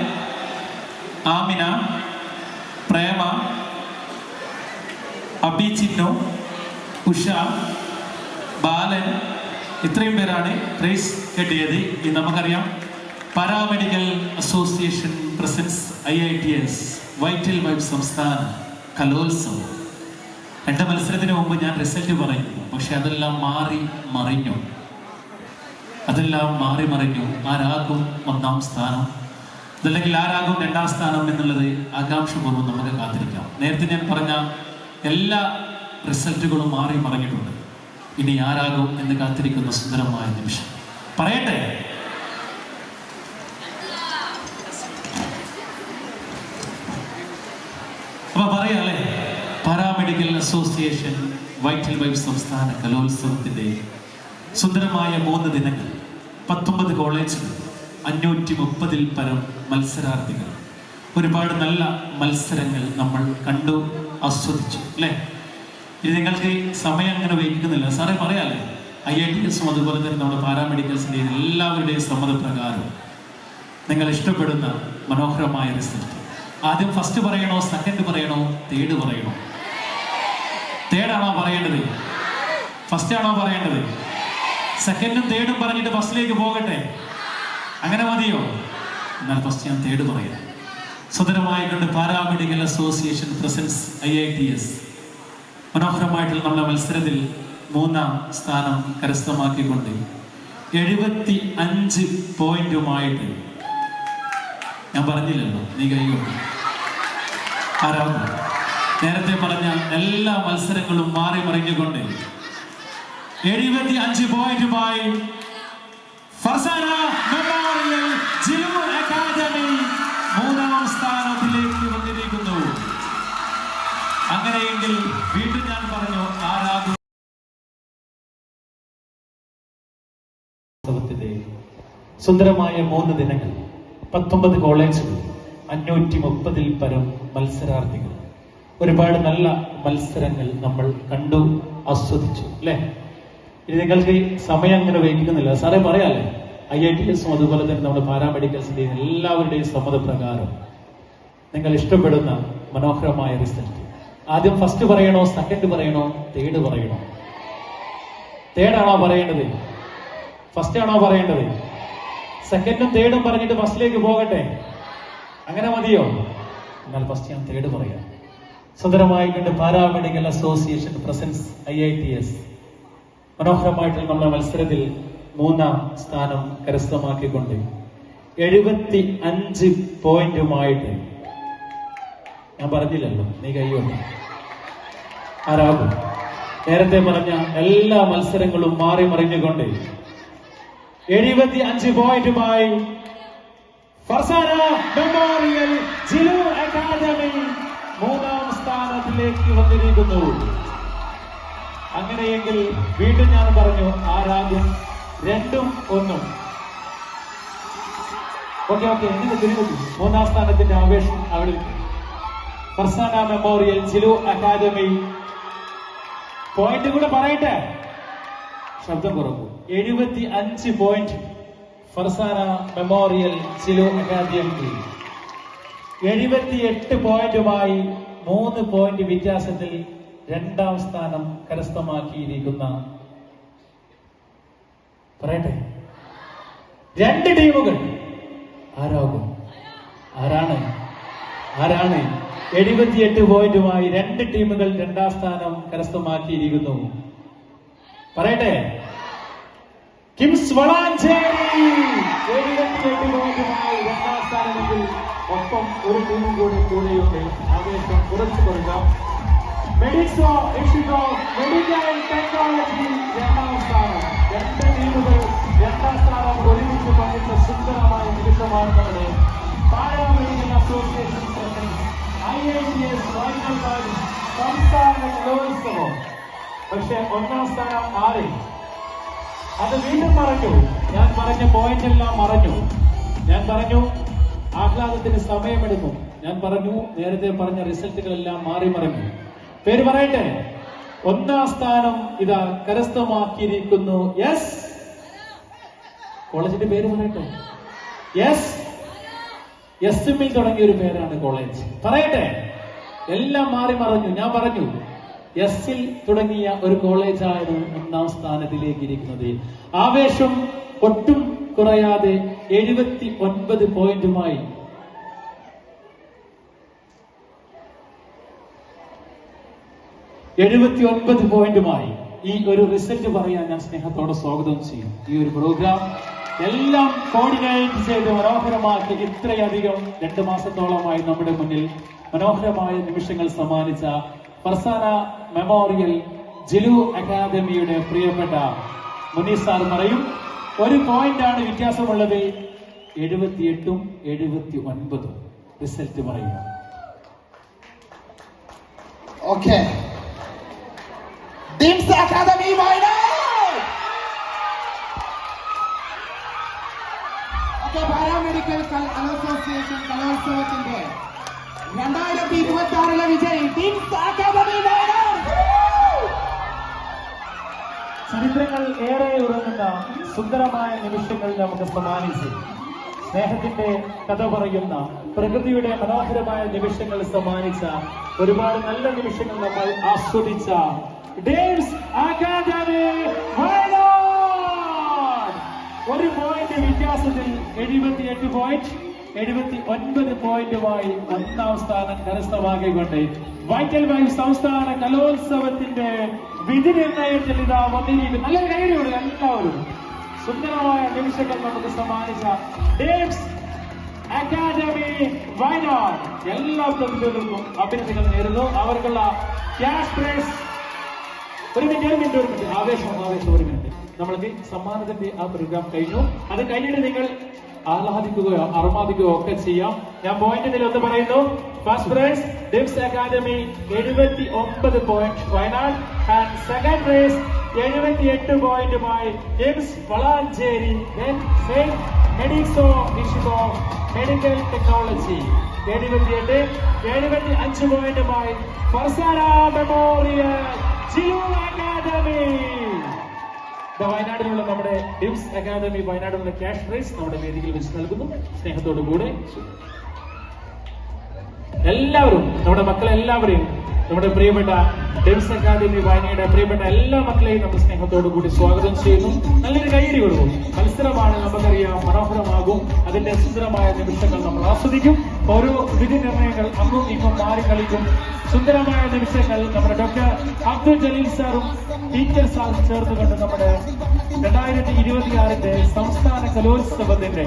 Amina, Prema, Abi Chinnu, Usha, Balan. ഇത്രയും പേരാണ് പ്രൈസ് കിട്ടിയത്. ഇത് നമുക്കറിയാം. Paramedical association presence IITS vital vibe സംസ്ഥാന കലോത്സവം. 2 മത്സരത്തിന് മുമ്പ് ഞാൻ റിസൾട്ട് പറയുന്നു. പക്ഷെ അതെല്ലാം മാറി മറിഞ്ഞു. ആരാകും 1ാം സ്ഥാനം, അതല്ലെങ്കിൽ ആരാകും 2ാം സ്ഥാനം എന്നുള്ളത് ആകാംക്ഷപൂർവ്വം നമുക്ക് കാത്തിരിക്കാം. നേരത്തെ ഞാൻ പറഞ്ഞ എല്ലാ റിസൾട്ടുകളും മാറി മറിഞ്ഞിട്ടുണ്ട്. ഇനി ആരാകും എന്ന് കാത്തിരിക്കുന്ന സുന്ദരമായ നിമിഷം. പറയട്ടെ, അപ്പൊ പറയാല്ലേ, പാരാമെഡിക്കൽ അസോസിയേഷൻ വൈറ്റൽ വൈബ് സംസ്ഥാന കലോത്സവത്തിന്റെ സുന്ദരമായ 3 ദിനങ്ങൾ, 19 കോളേജുകൾ, 530-ൽ പരം മത്സരാർത്ഥികൾ, ഒരുപാട് നല്ല മത്സരങ്ങൾ നമ്മൾ കണ്ടു, ആസ്വദിച്ചു അല്ലേ. ഇത് നിങ്ങൾക്ക് സമയം അങ്ങനെ വൈകുന്നില്ല. സാറേ പറയാല്ലേ, IITSും അതുപോലെ തന്നെ നമ്മുടെ പാരാമെഡിക്കൽസിൻ്റെയും എല്ലാവരുടെയും സമ്മതപ്രകാരം നിങ്ങൾ ഇഷ്ടപ്പെടുന്ന മനോഹരമായ റിസൾട്ട്. ആദ്യം ഫസ്റ്റ് പറയണോ, സെക്കൻഡ് പറയണോ, തേർഡ് പറയണോ? തേർഡാണോ പറയേണ്ടത്? ഫസ്റ്റ് ആണോ പറയേണ്ടത്? സെക്കൻഡും തേർഡും പറഞ്ഞിട്ട് ഫസ്റ്റിലേക്ക് പോകട്ടെ, അങ്ങനെ മതിയോ? എന്നാൽ ഫസ്റ്റ് ഞാൻ തേർഡ് പറയാം. സുന്ദരമായിക്കൊണ്ട് പാരാമെഡിക്കൽ അസോസിയേഷൻ പ്രസൻസ് IITS മനോഹരമായിട്ടുള്ള നമ്മുടെ മത്സരത്തിൽ 3ാം സ്ഥാനം കരസ്ഥമാക്കിക്കൊണ്ട് 75 പോയിന്റുമായിട്ട്, ഞാൻ പറഞ്ഞില്ലല്ലോ, നീ കൈകൊണ്ട് ആരാകും? നേരത്തെ പറഞ്ഞ എല്ലാ മത്സരങ്ങളും മാറി മറിഞ്ഞുകൊണ്ട് 75 പോയിന്റുമായി ഫർസാന മെമ്മോറിയൽ ജിലു അക്കാദമി 3ാം സ്ഥാനത്തിലേക്ക് വന്നിരിക്കുന്നു. അങ്ങനെയെങ്കിൽ വീണ്ടും ഞാൻ പറഞ്ഞു, ആരാകും? സുന്ദരമായ 3 ദിനങ്ങൾ, 19 കോളേജുകൾ, 530-ൽ പരം മത്സരാർത്ഥികൾ, ഒരുപാട് നല്ല മത്സരങ്ങൾ നമ്മൾ കണ്ടു, ആസ്വദിച്ചു അല്ലേ. ഇനി നിങ്ങൾക്ക് സമയം അങ്ങനെ വൈകുന്നില്ല. സാറേ പറയാല്ലേ, IITSും അതുപോലെ തന്നെ നമ്മുടെ പാരാമെഡിക്കൽസിന്റെയും എല്ലാവരുടെയും സമ്മതപ്രകാരം നിങ്ങൾ ഇഷ്ടപ്പെടുന്ന മനോഹരമായ റിസൾട്ട്. ആദ്യം ഫസ്റ്റ് പറയണോ, സെക്കൻഡ് പറയണോ, തേർഡ് പറയണോ? തേർഡാണോ പറയേണ്ടത്? ഫസ്റ്റ് ആണോ പറയേണ്ടത്? സെക്കൻഡും തേർഡും പറഞ്ഞിട്ട് ഫസ്റ്റിലേക്ക് പോകട്ടെ? അങ്ങനെ മതിയോ? എന്നാൽ ഫസ്റ്റ് ഞാൻ തേർഡ് പറയാം. സുന്ദരമായി കണ്ട് പാരാമെഡിക്കൽ അസോസിയേഷൻ പ്രസൻസ് IITS മനോഹരമായിട്ടുള്ള നമ്മുടെ മത്സരത്തിൽ 3ാം സ്ഥാനം കരസ്ഥമാക്കിക്കൊണ്ട് 75 പോയിന്റുമായിട്ട്, ഞാൻ പറഞ്ഞില്ലല്ലോ നീ കൈകൊണ്ട് ആരാകും? നേരത്തെ പറഞ്ഞ എല്ലാ മത്സരങ്ങളും മാറി മറിഞ്ഞുകൊണ്ട് 75 പോയിന്റുമായി ഫർസാന മെമ്മോറിയൽ ജിലു അക്കാദമി 3ാം സ്ഥാനത്തിലേക്ക് വന്നിരിക്കുന്നു. അങ്ങനെയെങ്കിൽ വീണ്ടും ഞാൻ പറഞ്ഞു ആരാകും? 2ഉം 1ഉം. ഓക്കെ നിങ്ങൾ തിരികെ 3ാം സ്ഥാനത്തിന്റെ ആവേശം അവിടെ Farsana memorial Jilu academy. Point കൂടെ പറയട്ടെ, ശബ്ദം കുറക്കും. 75 point Farsana memorial Jilu academy. 78 പോയിന്റുമായി 3 പോയിന്റ് വ്യത്യാസത്തിൽ 2ാം സ്ഥാനം കരസ്ഥമാക്കിയിരിക്കുന്ന, പറയട്ടെ, 2 ടീമുകൾ ആരാകും? ആരാണ്? 78 പോയിന്റുമായി 2 ടീമുകൾ 2ാം സ്ഥാനം കരസ്ഥമാക്കിയിരിക്കുന്നു. പറയട്ടെ, കിംസ് വളാഞ്ചേരി 78 പോയിന്റുമായി 2ാം സ്ഥാനമെങ്കിൽ ഒപ്പം ഒരു ടീമും കൂടെയുണ്ട്. ആവേശം കുറച്ചു കൊടുക്കാം. മെഡിക്സോ ഇഷിഗോ മെഡിക്കൽ ടെക്നോളജി 2ാം സ്ഥാനം. 2 ടീമുകൾ 2ാം സ്ഥാനം ഒരുമിച്ച് പങ്കിട്ട സുന്ദരമായ നിമിഷമാണ് നമ്മുടെ പാരാമെഡിക്കൽ അസോസിയേഷൻ IITS വൈദ്യുതി സംസ്ഥാന കലോത്സവം. പക്ഷെ 1ാം സ്ഥാനം ആര്? അത് വീണ്ടും പറഞ്ഞു. ഞാൻ പറഞ്ഞ പോയിന്റ് എല്ലാം മറഞ്ഞു. ഞാൻ പറഞ്ഞു ആഹ്ലാദത്തിന് സമയമെടുക്കും. ഞാൻ പറഞ്ഞു നേരത്തെ പറഞ്ഞ റിസൾട്ടുകളെല്ലാം മാറി മറിഞ്ഞു. പേര് പറയട്ടെ, 1ാം സ്ഥാനം ഇതാ കരസ്ഥമാക്കിയിരിക്കുന്നു. യെസ്, കോളേജിന്റെ പേര് പറയട്ടെ. യെസ്, എസ്എമ്മിൽ തുടങ്ങിയ ഒരു പേരാണ് കോളേജ്. പറയട്ടെ, എല്ലാം മാറി മറിഞ്ഞു. ഞാൻ പറഞ്ഞു എസ്സിൽ തുടങ്ങിയ ഒരു കോളേജായിരുന്നു 1ാം സ്ഥാനത്തിലേക്ക് ഇരിക്കുന്നത്. ആവേശം ഒട്ടും കുറയാതെ 79 പോയിന്റുമായി 79 പോയിന്റുമായി ഈ ഒരു റിസൾട്ട് പറയാൻ ഞാൻ സ്നേഹത്തോടെ സ്വാഗതം ചെയ്യും. ഈ ഒരു പ്രോഗ്രാം എല്ലാം കോർഡിനേറ്റ് ചെയ്ത് മനോഹരമാക്കി ഇത്രയധികം 2 മാസത്തോളമായി നമ്മുടെ മുന്നിൽ മനോഹരമായ നിമിഷങ്ങൾ സമ്മാനിച്ച ഫർസാന മെമ്മോറിയൽ ജിലു അക്കാദമിയുടെ പ്രിയപ്പെട്ട മുനീർ സാർ പറയും, 1 പോയിന്റാണ് വ്യത്യാസമുള്ളത്. 78ഉം 79ഉം റിസൾട്ട് പറയുക. Okay, teams academy paramedical association കലോത്സവത്തിന്റെ 2026 വിജയി ടീംസ് അക്കാദമി. ചരിത്രങ്ങൾ ഏറെ ഉറങ്ങുന്ന സുന്ദരമായ നിമിഷങ്ങൾ നമുക്ക് സമ്മാനിച്ച് സ്നേഹത്തിന്റെ കഥ പറയുന്ന പ്രകൃതിയുടെ മനോഹരമായ നിമിഷങ്ങൾ സമ്മാനിച്ച ഒരുപാട് നല്ല നിമിഷങ്ങൾ നമ്മൾ ആസ്വദിച്ച ടീംസ് അക്കാദമി വയനാട് 1 പോയിന്റ് വ്യത്യാസത്തിൽ 78 പോയിന്റ് 79 പോയിന്റുമായി 1ാം സ്ഥാനം കരസ്ഥമാക്കിക്കൊണ്ട് വൈറ്റൽ വൈഫ് സംസ്ഥാന കലോത്സവത്തിന്റെ വിധി നിർണയത്തിൽ ഇതാ വന്നിരിക്കുന്നു. നല്ലൊരു കൈയോട് എല്ലാവരും സുന്ദരമായ നിമിഷങ്ങൾ നമുക്ക് സമ്മാനിച്ച ടീംസ് അക്കാദമി വയനാട് എല്ലാ പ്രതിഭകൾക്കും അഭിനന്ദനങ്ങൾ നേരുന്നു. അവർക്കുള്ള ക്യാഷ് പ്രൈസ് ഒരു മിനിറ്റ് ആവേശം 1 മിനിറ്റ്. നമ്മൾക്ക് സമ്മാനത്തിന്റെ ആ പ്രോഗ്രാം കഴിഞ്ഞു. അത് കഴിഞ്ഞിട്ട് നിങ്ങൾ ആഹ്ലാദിക്കുകയോ അർമാദിക്കുകയോ ഒക്കെ ചെയ്യാം. ഞാൻ പോയിന്റിൽ ഒന്ന് പറയുന്നു. First prize teams academy 79 point Wayanad and second prize 78 പോയിന്റുമായി ടീംസ് വളാഞ്ചേരി. മെഡിക്സോ ഇഷിഗോ മെഡിക്കൽ ടെക്നോളജി 78 75 പോയിന്റുമായി ഫർസാന മെമ്മോറിയൽ ജിലു അക്കാദമി. വയനാട്ടിലുള്ള നമ്മുടെ ടീംസ് അക്കാദമി വയനാട്ടിലുള്ള ക്യാഷ് പ്രൈസ് നമ്മുടെ വേദിയിൽ വെച്ച് നൽകുന്നു. സ്നേഹത്തോടു കൂടെ എല്ലാവരും നമ്മുടെ മക്കളെല്ലാവരെയും നമ്മുടെ പ്രിയപ്പെട്ട ഡെംസ് അക്കാദമി വായനയുടെ പ്രിയപ്പെട്ട എല്ലാ മക്കളെയും നമ്മൾ സ്നേഹത്തോടു കൂടി സ്വാഗതം ചെയ്യുന്നു. നല്ലൊരു കൈയടി കൊടുക്കും. മത്സരമാണ്, നമുക്കറിയാം, മനോഹരമാകും. അതിന്റെ സുന്ദരമായ നിമിഷങ്ങൾ നമ്മൾ ആസ്വദിക്കും. ഓരോ വിധി നിർണയങ്ങൾ അങ്ങും ഇങ്ങും മാറി കളിക്കും. സുന്ദരമായ നിമിഷങ്ങൾ നമ്മുടെ ഡോക്ടർ അബ്ദുൽ ജലീൽ സാറും ടീച്ചർ സാറും ചേർന്നുകൊണ്ട് നമ്മുടെ 2026 സംസ്ഥാന കലോത്സവത്തിന്റെ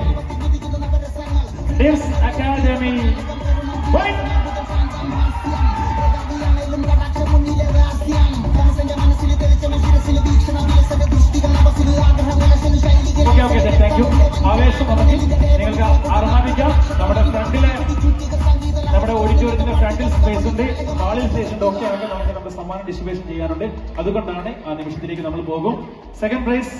ഡെംസ് അക്കാദമി താങ്ക് യു. ആവേശം നമുക്ക് നിങ്ങൾക്ക് ആർമാദിക്കാം. നമ്മുടെ ഫ്രണ്ടിലെ നമ്മുടെ ഓഡിറ്റോറിയത്തിന്റെ ഫ്രണ്ടിൽ സ്പേസ് ഉണ്ട്, ഹാളിൽ സ്പേസ് ഉണ്ട്. ഒക്കെ ആകെ നമുക്ക് നമ്മുടെ സമ്മാനം ഡിസ്ട്രിബ്യൂഷൻ ചെയ്യാനുണ്ട്. അതുകൊണ്ടാണ് ആ നിമിഷത്തിലേക്ക് നമ്മൾ പോകും. സെക്കൻഡ് പ്രൈസ്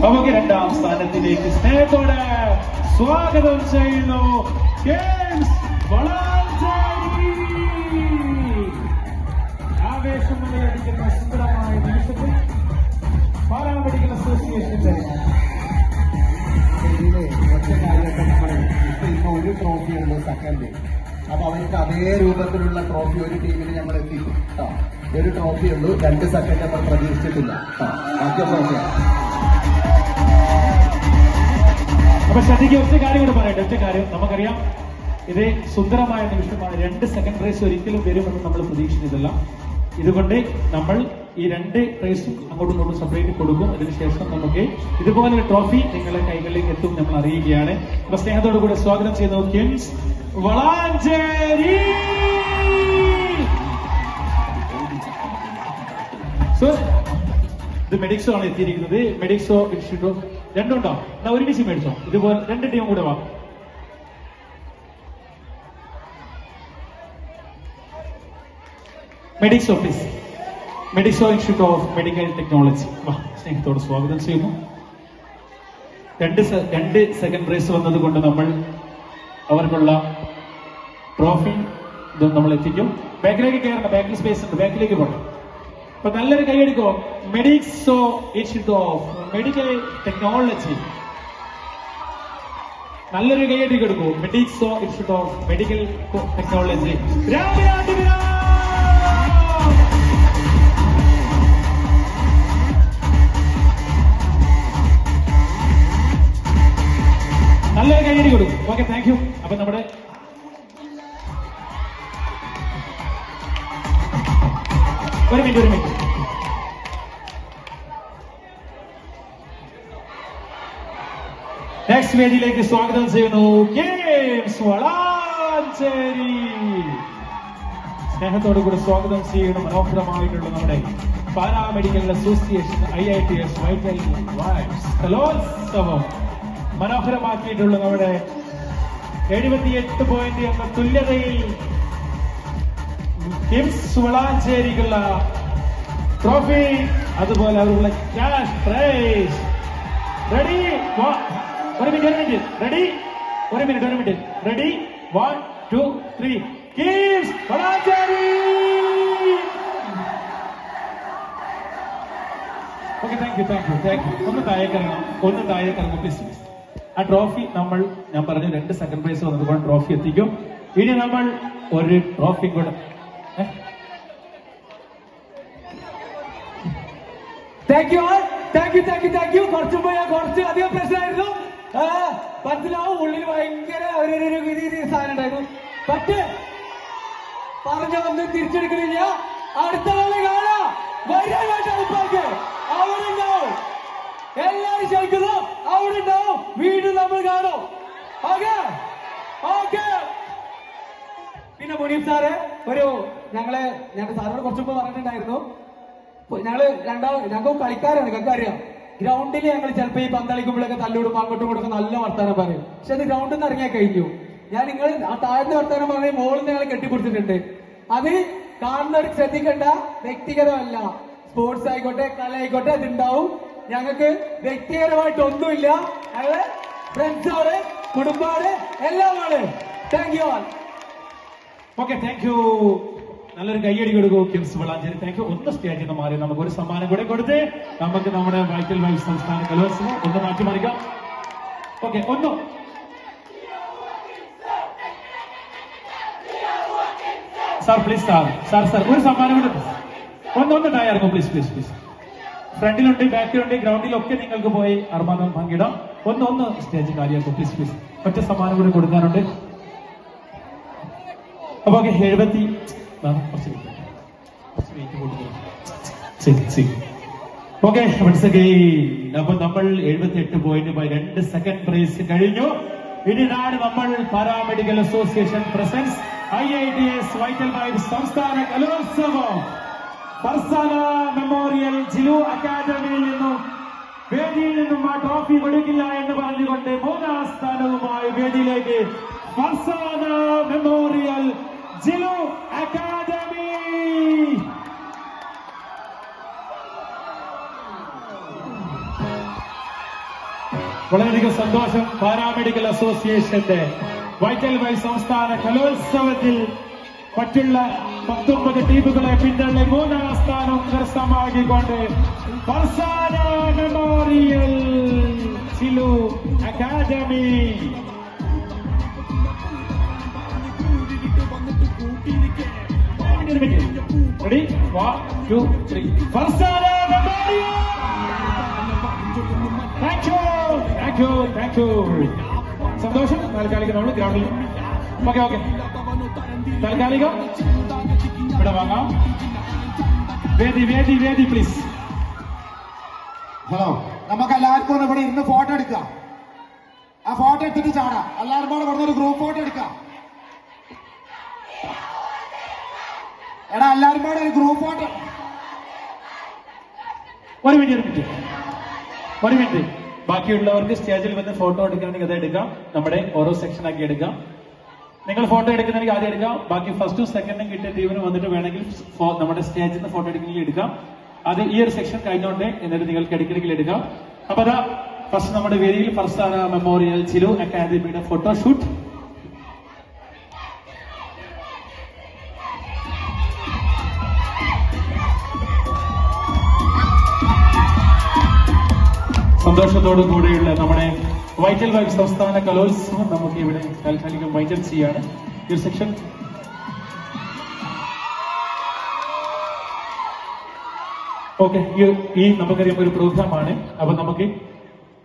നമുക്ക് രണ്ടാം സ്ഥാനത്തിലേക്ക് സ്നേഹത്തോടെ സ്വാഗതം ചെയ്യുന്നു ഗെയിംസ് വളാഞ്ചേരി. ആവേശം നിലയടിക്കുന്ന സുന്ദരമായ നിമിഷത്തിൽ പാരാമെഡിക്കൽ അസോസിയേഷന്റെ ഇപ്പൊ ഒരു ട്രോഫി ഉണ്ട് സെക്കൻഡ്. അപ്പൊ അവർക്ക് അതേ രൂപത്തിലുള്ള ട്രോഫി ഒരു ടീമിന് ഞങ്ങൾ എത്തിക്കും കേട്ടോ. ഒരു ട്രോഫി ഉള്ളൂ, 2 സെക്കൻഡ് നമ്മൾ പ്രതീക്ഷിച്ചിട്ടില്ല കേട്ടോ. ബാക്കിയൊക്കെ ഓക്കെയാണ്. അപ്പൊ ശ്രദ്ധിക്കുക, ഒറ്റ കാര്യം കൂടെ പറയട്ടെ. ഒറ്റ കാര്യം, നമുക്കറിയാം ഇത് സുന്ദരമായ നിമിഷമാണ്. 2 സെക്കൻഡ് പ്രൈസ് ഒരിക്കലും വരുമെന്ന് നമ്മൾ പ്രതീക്ഷിച്ചിട്ടില്ല. ഇതുകൊണ്ട് നമ്മൾ ഈ 2 പ്രൈസും അങ്ങോട്ടും ഇങ്ങോട്ടും സെപ്പറേറ്റ് കൊടുക്കും. അതിനുശേഷം നമുക്ക് ഇതുപോലൊരു ട്രോഫി നിങ്ങളുടെ കൈകളിലേക്ക് എത്തും നമ്മൾ അറിയുകയാണ്. അപ്പൊ സ്നേഹത്തോടു കൂടെ സ്വാഗതം ചെയ്യുന്നു ഗെയിംസ് വളാഞ്ചേരി. ഇത് മെഡിക്സോ ആണ് എത്തിയിരിക്കുന്നത്. മെഡിക്സോ ഇൻസ്റ്റിറ്റ്യൂട്ട് രണ്ടുണ്ടോ? എന്നാ ഒരു ടീം മേടിച്ചോ. ഇതുപോലെ 2 ടീം കൂടെ വാ. Medixo please. Medixo institute of medical technology. വാ, സ്നേഹത്തോട് സ്വാഗതം ചെയ്യുന്നു. 2 സെക്കൻഡ് പ്രൈസ് വന്നത് കൊണ്ട് നമ്മൾ അവർക്കുള്ള ട്രോഫി ഇതും നമ്മൾ എത്തിക്കും. ബാക്കിലേക്ക് കയറണം, ബാക്കിൽ സ്പേസ് ഉണ്ട്, ബാക്കിലേക്ക് പോകണം. അപ്പൊ നല്ലൊരു കൈയടിക്കോ. മെഡിക്സോ ഇൻസ്റ്റിറ്റ്യൂട്ട് ഓഫ് മെഡിക്കൽ ടെക്നോളജി. നല്ലൊരു കൈയടി കൊടുക്കൂ. മെഡിക്സോ ഇൻസ്റ്റിറ്റ്യൂട്ട് ഓഫ് മെഡിക്കൽ ടെക്നോളജി. നല്ലൊരു കൈയടി കൊടുക്കും. Okay, thank U. അപ്പൊ നമ്മുടെ ഒരു മിനിറ്റ് നെക്സ്റ്റ് വേദിയിലേക്ക് സ്വാഗതം ചെയ്യുന്നു ഗെയിംസ് വളാഞ്ചേരി. സ്നേഹത്തോടു കൂടി സ്വാഗതം ചെയ്യുന്ന മനോഹരമായിട്ടുള്ള നമ്മുടെ paramedical association IITS vital vibes കലോത്സവം മനോഹരമാക്കിയിട്ടുള്ള നമ്മുടെ 78 പോയിന്റ് എന്ന തുല്യതയിൽ ഗെയിംസ് വളാഞ്ചേരിക്കുള്ള ട്രോഫി, അതുപോലെ അവരുള്ള ക്യാഷ് പ്രൈസ്. റെഡി? ഒരു മിനിറ്റ്. റെഡി? ഒരു minute. Ready? 1 2 3. Games Valanchery. Okay, thank U. ഒന്ന് താഴേക്കിറങ്ങും പ്ലീസ്. ആ ട്രോഫി ഞാൻ പറഞ്ഞു 2 സെക്കൻഡ് പ്രൈസ് വന്നതുകൊണ്ട് ട്രോഫി എത്തിക്കും. ഇനി നമ്മൾ ഒരു ട്രോഫി കൂടെ താങ്ക് യു. കുറച്ച് അധികം പ്രശ്നമായിരുന്നു. മനസ്സിലാവും, ഉള്ളിൽ ഭയങ്കര ഒരു സാധനം ഉണ്ടായിരുന്നു. പക്ഷേ പറഞ്ഞൊന്നും തിരിച്ചെടുക്കണില്ല. അടുത്ത ആളെ കാണാം. അവിടെ ഉണ്ടാവും, എല്ലാരും ചോദിക്കുന്നു. അവിടെ ഉണ്ടാവും, വീണ്ടും നമ്മൾ കാണും. ഓക്കെ. പിന്നെ മുനീഫ് സാറ് ഞങ്ങൾ സാറിനോട് കുറച്ചുമ്പോ പറഞ്ഞിട്ടുണ്ടായിരുന്നു. ഞങ്ങൾക്ക് കളിക്കാരാണ്, നിങ്ങൾക്ക് അറിയാം. ഗ്രൗണ്ടിൽ ഞങ്ങൾ ചിലപ്പോ ഈ പന്തളിക്കുമ്പോഴൊക്കെ തല്ലൂടും, അങ്ങോട്ടും ഇങ്ങോട്ടും നല്ല വർത്താനം പറയും. പക്ഷെ അത് ഗ്രൗണ്ടിൽ നിന്ന് ഇറങ്ങിയാൽ കഴിഞ്ഞു. നിങ്ങൾ ആ താഴ്ന്ന വർത്താനം പറഞ്ഞ മോളിൽ ഞങ്ങൾ കെട്ടിപ്പിടിച്ചിട്ടുണ്ട്. അത് കാണുന്നവർക്ക് ശ്രദ്ധിക്കേണ്ട, വ്യക്തിഗതമല്ല. സ്പോർട്സ് ആയിക്കോട്ടെ, കല ആയിക്കോട്ടെ, അതുണ്ടാവും. ഞങ്ങൾക്ക് വ്യക്തിപരമായിട്ട് ഒന്നുമില്ല. ഞങ്ങള് ഫ്രണ്ട്സാണ്, കുടുംബാണ്, എല്ലാമാണ്. Thank you all. Okay, thank U. നല്ലൊരു കൈയടി കൊടുക്കൂ ഗെയിംസ് വളാഞ്ചേരി. Thank you. ഒന്ന് സ്റ്റേജിൽ നിന്ന് മാറി നമുക്ക് ഒരു സമ്മാനം കൂടെ കൊടുത്ത് നമുക്ക് നമ്മുടെ വൈറ്റൽ വൈബ്സ് സംസ്ഥാന കലോത്സവം ഒന്ന് മാറ്റിമറിക്കാം. ഓക്കെ ഒന്നും സാർ പ്ലീസ് സാർ ഒരു സമ്മാനം കൂടെ ഒന്ന് തയ്യാറാക്കും പ്ലീസ് ഫ്രണ്ടിലുണ്ട് ബാക്കിലുണ്ട് ഗ്രൗണ്ടിലൊക്കെ നിങ്ങൾക്ക് പോയി അർമാദം പങ്കിടാം. ഒന്ന് സ്റ്റേജ് കാലിയാക്കും പ്ലീസ്. ഒറ്റ സമ്മാനം കൂടി കൊടുക്കാനുണ്ട്. അപ്പൊ ഓക്കെ 70 ഓക്കെ അപ്പൊ നമ്മൾ 78 പോയിന്റുമായി 2 സെക്കൻഡ് പ്രൈസ് കഴിഞ്ഞു. ഇതിനാണ് നമ്മൾ paramedical association presence IITS vital vibes സംസ്ഥാന കലോത്സവം ഫർസാന മെമ്മോറിയൽ ജിലു അക്കാദമിയിൽ വേദിയിൽ നിന്നും ആ ട്രോഫി കൊടുക്കില്ല എന്ന് പറഞ്ഞുകൊണ്ട് 3ാം സ്ഥാനവുമായി വേദിയിലേക്ക് ഫർസാന മെമ്മോറിയൽ ജിലു അക്കാദമി. വളരെയധികം സന്തോഷം. പാരാമെഡിക്കൽ അസോസിയേഷന്റെ വൈറ്റൽ വൈബ്സ് സംസ്ഥാന കലോത്സവത്തിൽ മറ്റുള്ള 19 ടീമുകളെ പിന്തള്ളി 3ാം സ്ഥാനം കരസ്ഥമാക്കിക്കൊണ്ട് Farsana memorial Jilu academy. Ready 1 2 3 Farsana memorial. Thank you. സന്തോഷം. താൽക്കാലികം നമ്മൾ ഗ്രൗണ്ടിൽ ഓക്കെ താൽക്കാലികം ഇവിടെ വാങ്ങാം. വേദി പ്ലീസ്. ഹലോ, നമുക്ക് എല്ലാവർക്കും ഒന്ന് ഇവിടെ ഇന്ന് ഫോട്ടോ എടുക്കാം. ആ ഫോട്ടോ എടുത്തിട്ട് ചാടാം. എല്ലാവരും കൂടെ ഇവിടെ ഒരു ഗ്രൂപ്പ് ഫോട്ടോ എടുക്കാം. എടാ എല്ലാവരും കൂടെ ഒരു ഗ്രൂപ്പ് ഫോട്ടോ. ഒരു മിനിറ്റ് ബാക്കിയുള്ളവർക്ക് സ്റ്റേജിൽ വന്ന് ഫോട്ടോ എടുക്കണമെങ്കിൽ അത് എടുക്കാം. നമ്മുടെ ഓരോ സെക്ഷൻ ആക്കി എടുക്കാം. നിങ്ങൾ ഫോട്ടോ എടുക്കുന്നെങ്കിൽ ആദ്യം എടുക്കാം. ബാക്കി ഫസ്റ്റും സെക്കൻഡും കിട്ടിയ ടീമിന് വന്നിട്ട് വേണമെങ്കിൽ നമ്മുടെ സ്റ്റേജിൽ നിന്ന് ഫോട്ടോ എടുക്കണമെങ്കിൽ എടുക്കാം. അത് ഈ ഒരു സെക്ഷൻ കഴിഞ്ഞോണ്ട് എന്നിട്ട് നിങ്ങൾക്ക് എടുക്കണമെങ്കിൽ എടുക്കാം. അപ്പൊ അതാ ഫസ്റ്റ് നമ്മുടെ വേദിയിൽ ഫർസാന മെമ്മോറിയൽ ജിലു അക്കാദമിയുടെ ഫോട്ടോഷൂട്ട്. സന്തോഷത്തോടു കൂടിയുള്ള നമ്മുടെ വൈറ്റൽ വൈബ്സ് സംസ്ഥാന കലോത്സവം നമുക്ക് ഇവിടെ താൽക്കാലികം വൈറ്റൽ ചെയ്യാണ്. ഈ ഒരു സെക്ഷൻ ഓക്കെ. ഈ നമുക്കറിയാം ഒരു പ്രോഗ്രാമാണ്. അപ്പൊ നമുക്ക്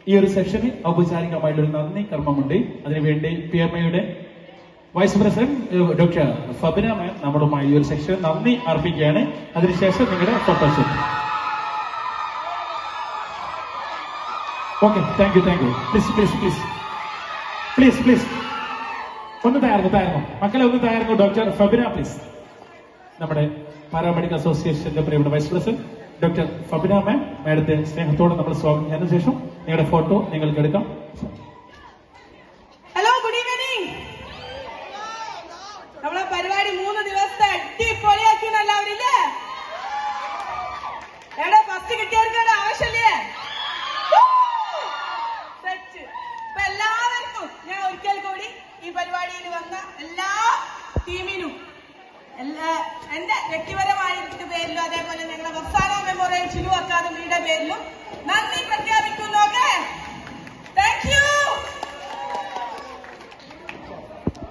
ഈ ഒരു സെക്ഷന് ഔപചാരികമായിട്ടുള്ള നന്ദി കർമ്മമുണ്ട്. അതിനുവേണ്ടി PMAയുടെ vice president doctor Fabina ma'am നമ്മളുമായി ഈ ഒരു സെക്ഷൻ നന്ദി അർപ്പിക്കുകയാണ്. അതിനുശേഷം നിങ്ങളുടെ photoshoot. Okay thank you. Please ഒന്ന് തയ്യാറോ മക്കളെ, ഒന്ന് തയ്യാറോ. Doctor Fabina please. നമ്മുടെ പാരാമെഡിക്കൽ അസോസിയേഷന്റെ പ്രിയപ്പെട്ട vice president doctor Fabina ma'am, മാഡത്തെ സ്നേഹത്തോടെ നമ്മൾ സ്വാഗതം ചെയ്തതിനു ശേഷം നിങ്ങളുടെ ഫോട്ടോ നിങ്ങൾക്ക് എടുക്കാം. Hello, good evening. നമ്മളെ പരിപാടി 3 ദിവസത്തെ അടിപൊളിയാക്കി എല്ലാവരില്ലേ? എവിടെ ഫസ്റ്റ് കിട്ടിയവർക്കാണ് ആവശ്യമില്ലേ? എല്ലാവർക്കും ഞാൻ ഒരിക്കൽ കൂടി ഈ പരിപാടിയിൽ വന്ന എല്ലാ ടീമിനും എന്റെ വ്യക്തിപരമായ പേരിലും അതേപോലെ ഞങ്ങളുടെ ഫർസാന മെമ്മോറിയൽ ജിലു അക്കാദമിയുടെ പേരിലും നന്ദി